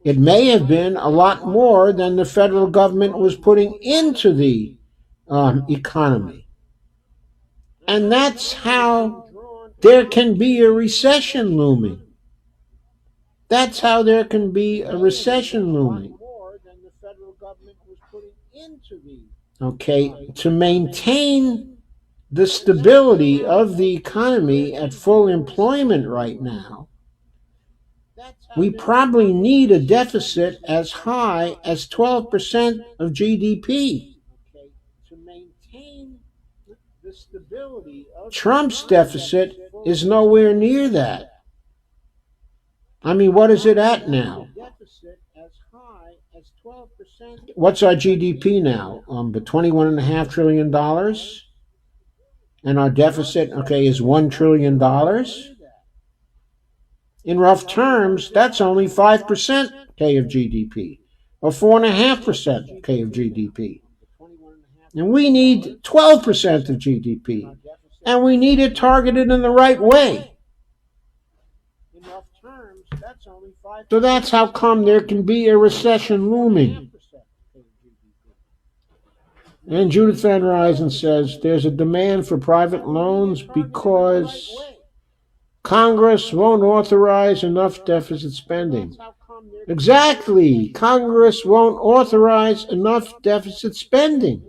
It may have been a lot more than the federal government was putting into the economy. And that's how there can be a recession looming. That's how there can be a recession looming. Okay, to maintain the stability of the economy at full employment right now, we probably need a deficit as high as 12% of GDP. Trump's deficit is nowhere near that. I mean, what is it at now? What's our GDP now? But $21.5 trillion, and our deficit, okay, is $1 trillion. In rough terms, that's only 5% K of GDP, or 4.5% K of GDP. And we need 12% of GDP, and we need it targeted in the right way. So that's how come there can be a recession looming. And Judith Van Ryzen says there's a demand for private loans because Congress won't authorize enough deficit spending. Exactly. Congress won't authorize enough deficit spending.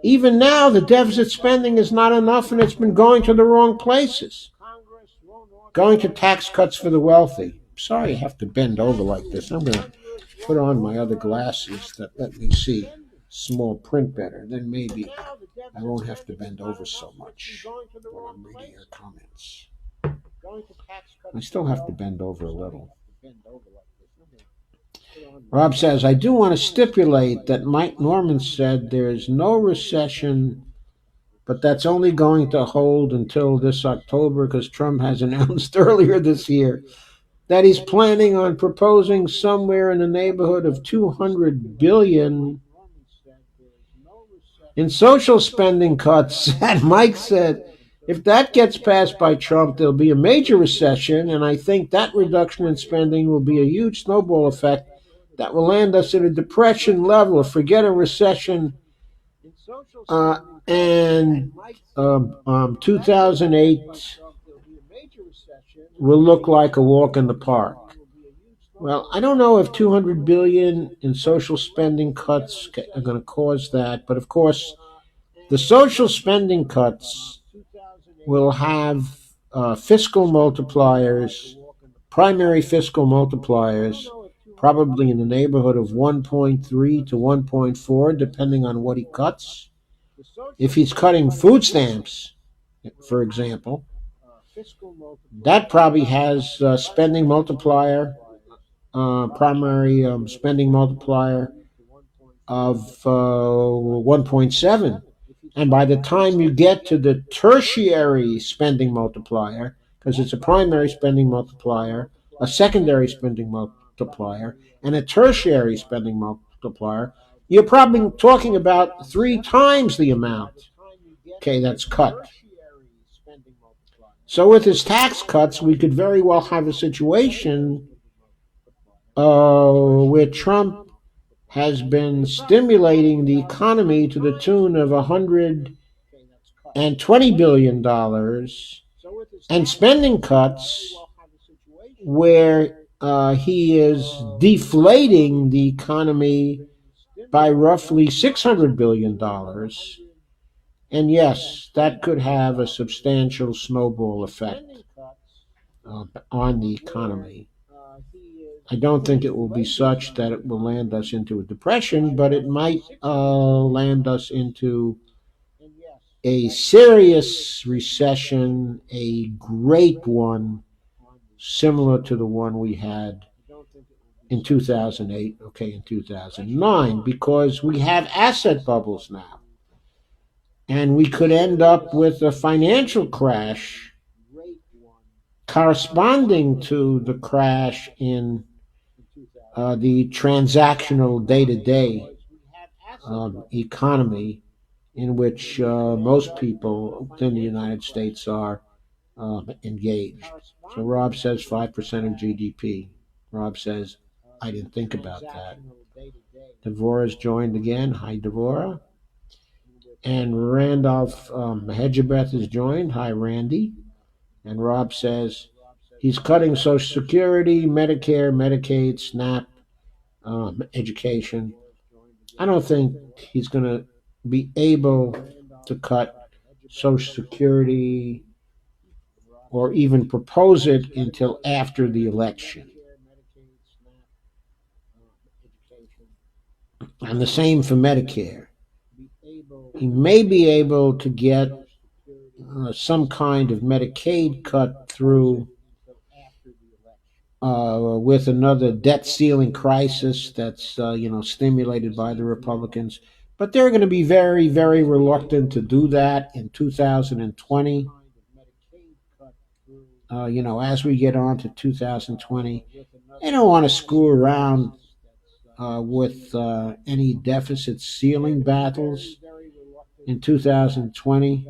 Even now, the deficit spending is not enough, and it's been going to the wrong places. Going to tax cuts for the wealthy. Sorry I have to bend over like this. I'm going to put on my other glasses that let me see small print better. Then maybe I won't have to bend over so much when I'm reading your comments. I still have to bend over a little. Rob says, I do want to stipulate that Mike Norman said there is no recession, but that's only going to hold until this October because Trump has announced earlier this year that he's planning on proposing somewhere in the neighborhood of $200 billion in social spending cuts. And Mike said, if that gets passed by Trump, there'll be a major recession, and I think that reduction in spending will be a huge snowball effect that will land us at a depression level. Forget a recession. And 2008 will look like a walk in the park. Well, I don't know if $200 billion in social spending cuts are going to cause that, but of course, the social spending cuts will have fiscal multipliers, primary fiscal multipliers, probably in the neighborhood of 1.3 to 1.4, depending on what he cuts. If he's cutting food stamps, for example, that probably has spending multiplier, primary spending multiplier of 1.7. And by the time you get to the tertiary spending multiplier, because it's a primary spending multiplier, a secondary spending multiplier, and a tertiary spending multiplier, you're probably talking about 3 times the amount, okay, that's cut. So with his tax cuts, we could very well have a situation where Trump has been stimulating the economy to the tune of $120 billion and spending cuts where he is deflating the economy by roughly $600 billion. And yes, that could have a substantial snowball effect on the economy. I don't think it will be such that it will land us into a depression, but it might land us into a serious recession, a great one, similar to the one we had in 2008, okay, in 2009, because we have asset bubbles now. And we could end up with a financial crash corresponding to the crash in the transactional day-to-day economy in which most people in the United States are engaged. So Rob says 5% of GDP. Rob says, I didn't think about that. Devorah's joined again. Hi, Devorah. And Randolph Hedgebeth is joined. Hi, Randy. And Rob says he's cutting Social Security, Medicare, Medicaid, SNAP, education. I don't think he's going to be able to cut Social Security or even propose it until after the election. And the same for Medicare. He may be able to get some kind of Medicaid cut through with another debt ceiling crisis that's stimulated by the Republicans. But they're going to be very, very reluctant to do that in 2020. As we get on to 2020, they don't want to screw around with any deficit ceiling battles in 2020,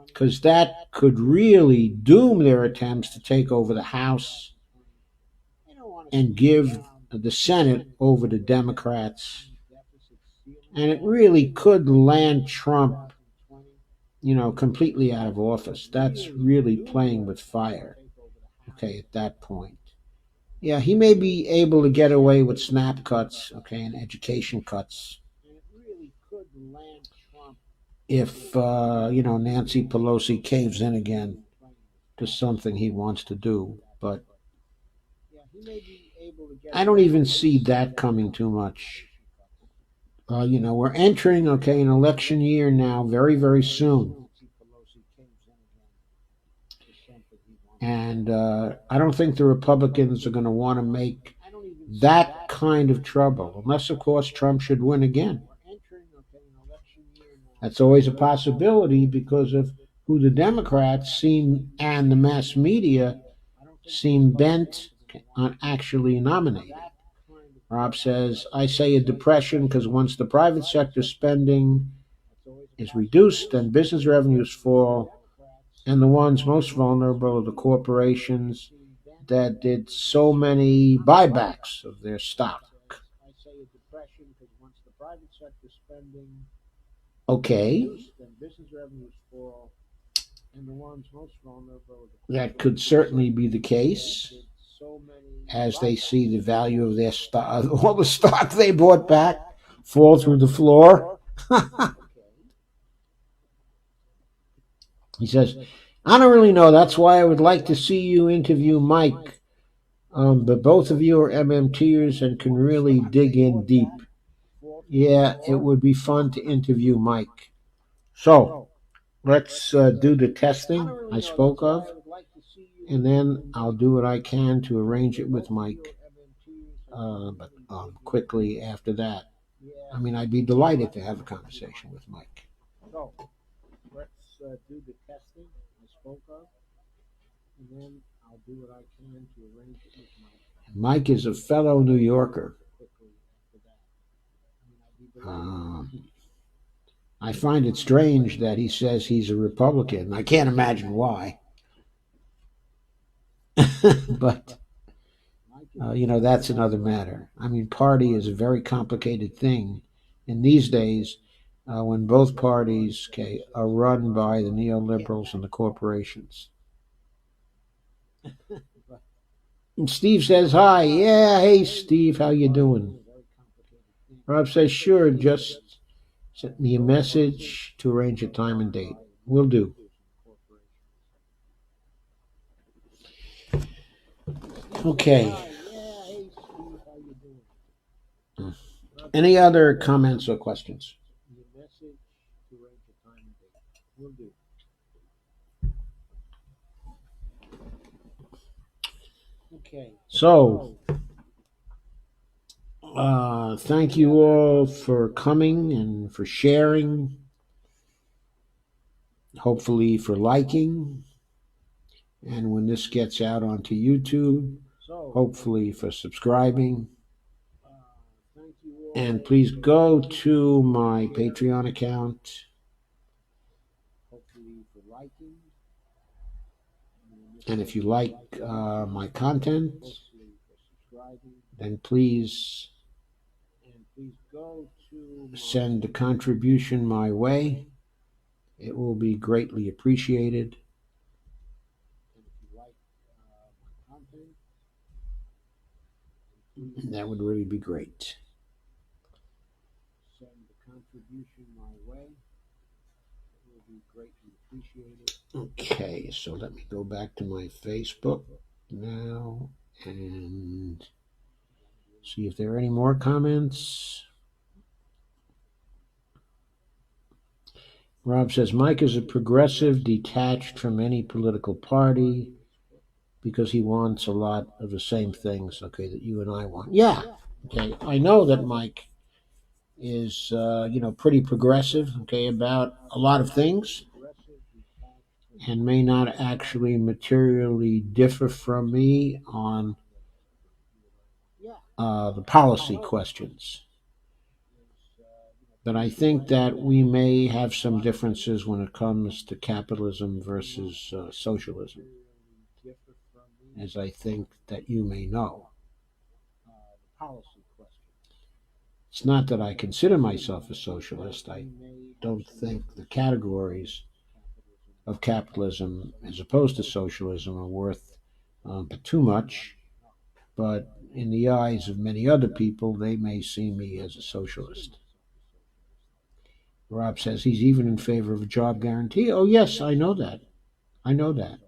because that could really doom their attempts to take over the House and give the Senate over to Democrats. And it really could land Trump, completely out of office. That's really playing with fire, okay, at that point. Yeah, he may be able to get away with snap cuts, okay, and education cuts if, Nancy Pelosi caves in again to something he wants to do. But I don't even see that coming too much. We're entering, okay, an election year now, very, very soon. And I don't think the Republicans are going to want to make that kind of trouble, unless, of course, Trump should win again. That's always a possibility because of who the Democrats seem and the mass media seem bent on actually nominating. Rob says, I say a depression because once the private sector spending is reduced and business revenues fall, and the ones most vulnerable are the corporations that did so many buybacks of their stock. Okay. That could certainly be the case as they see the value of their stock, all the stock they bought back fall through the floor. He says, I don't really know. That's why I would like to see you interview Mike. But both of you are MMTers and can really dig in deep. Yeah, it would be fun to interview Mike. So, let's do the testing I spoke of, and then I'll do what I can to arrange it with Mike. But quickly after that, I mean, I'd be delighted to have a conversation with Mike. So, let's do the testing I spoke of, and then I'll do what I can to arrange it with Mike. Mike is a fellow New Yorker. I find it strange that he says he's a Republican. I can't imagine why. But, that's another matter. I mean, party is a very complicated thing. And these days, when both parties, okay, are run by the neoliberals and the corporations. And Steve says hi. Yeah, hey Steve, how you doing? Rob says sure, just send me a message to arrange a time and date. Will do. Okay. Any other comments or questions? So, thank you all for coming and for sharing, hopefully for liking, and when this gets out onto YouTube, hopefully for subscribing. And please go to my Patreon account. And if you like my content, then please send a contribution my way. It will be greatly appreciated. That would really be great. Okay, so let me go back to my Facebook now and see if there are any more comments. Rob says Mike is a progressive detached from any political party because he wants a lot of the same things, okay, that you and I want. Yeah, okay. I know that Mike is, pretty progressive, okay, about a lot of things, and may not actually materially differ from me on the policy questions. But I think that we may have some differences when it comes to capitalism versus socialism, as I think that you may know. It's not that I consider myself a socialist. I don't think the categories of capitalism as opposed to socialism are worth too much. But in the eyes of many other people, they may see me as a socialist. Rob says he's even in favor of a job guarantee. Oh, yes, I know that. I know that.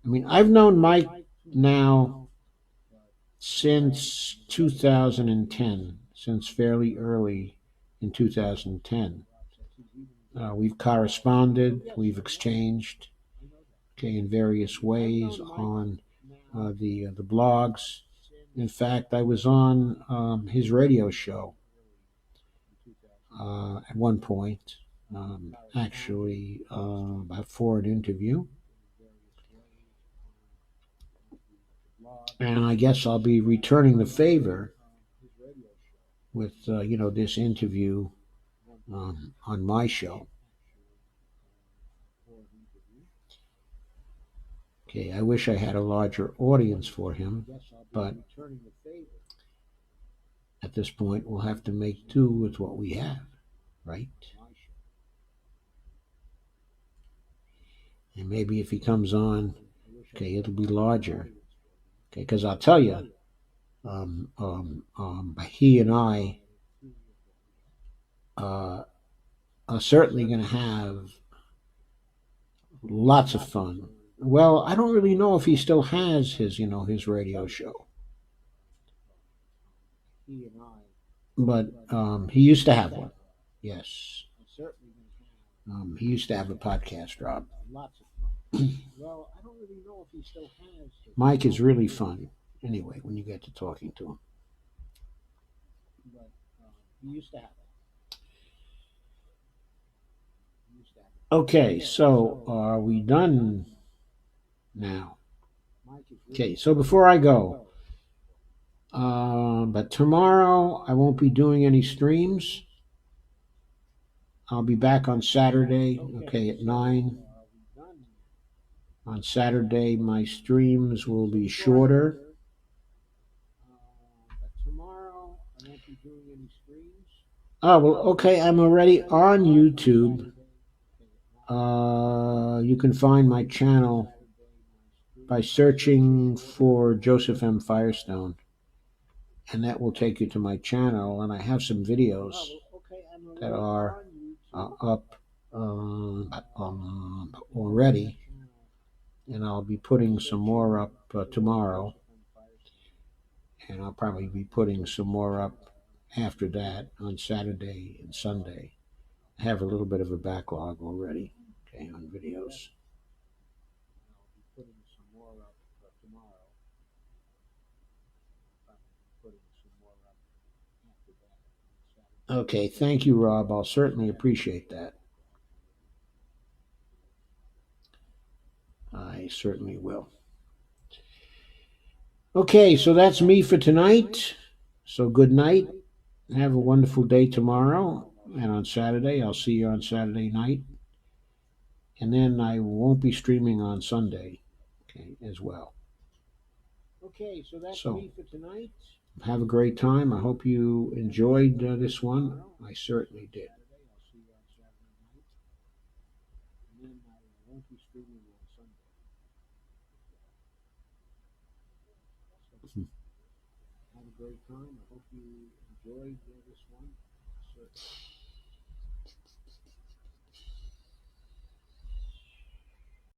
I mean, I've known Mike now since 2010, since fairly early in 2010. We've corresponded, we've exchanged, okay, in various ways on the blogs. In fact, I was on his radio show at one point, actually, for an interview. And I guess I'll be returning the favor with, this interview on my show. Okay, I wish I had a larger audience for him, but at this point, we'll have to make do with what we have, right? And maybe if he comes on, okay, it'll be larger. Okay, because I'll tell you, he and I uh, are certainly going to have lots of fun. Well, I don't really know if he still has his radio show, but he used to have one. Yes, he used to have a podcast, Rob. Mike is really fun. Anyway, when you get to talking to him. Okay, so are we done now? Okay, so before I go, but tomorrow I won't be doing any streams. I'll be back on Saturday, okay, at 9. On Saturday, my streams will be shorter. Oh, well, okay, I'm already on YouTube. You can find my channel by searching for Joseph M. Firestone, and that will take you to my channel. And I have some videos that are up already, and I'll be putting some more up tomorrow, and I'll probably be putting some more up after that on Saturday and Sunday. I have a little bit of a backlog already, okay, on videos. Okay, thank you, Rob. I'll certainly appreciate that. I certainly will. Okay, so that's me for tonight. So good night. Have a wonderful day tomorrow. And on Saturday, I'll see you on Saturday night. And then I won't be streaming on Sunday, okay, as well. Okay, so that's me for tonight. Have a great time. I hope you enjoyed this one. I certainly did. Have a great time. I hope you enjoyed this one.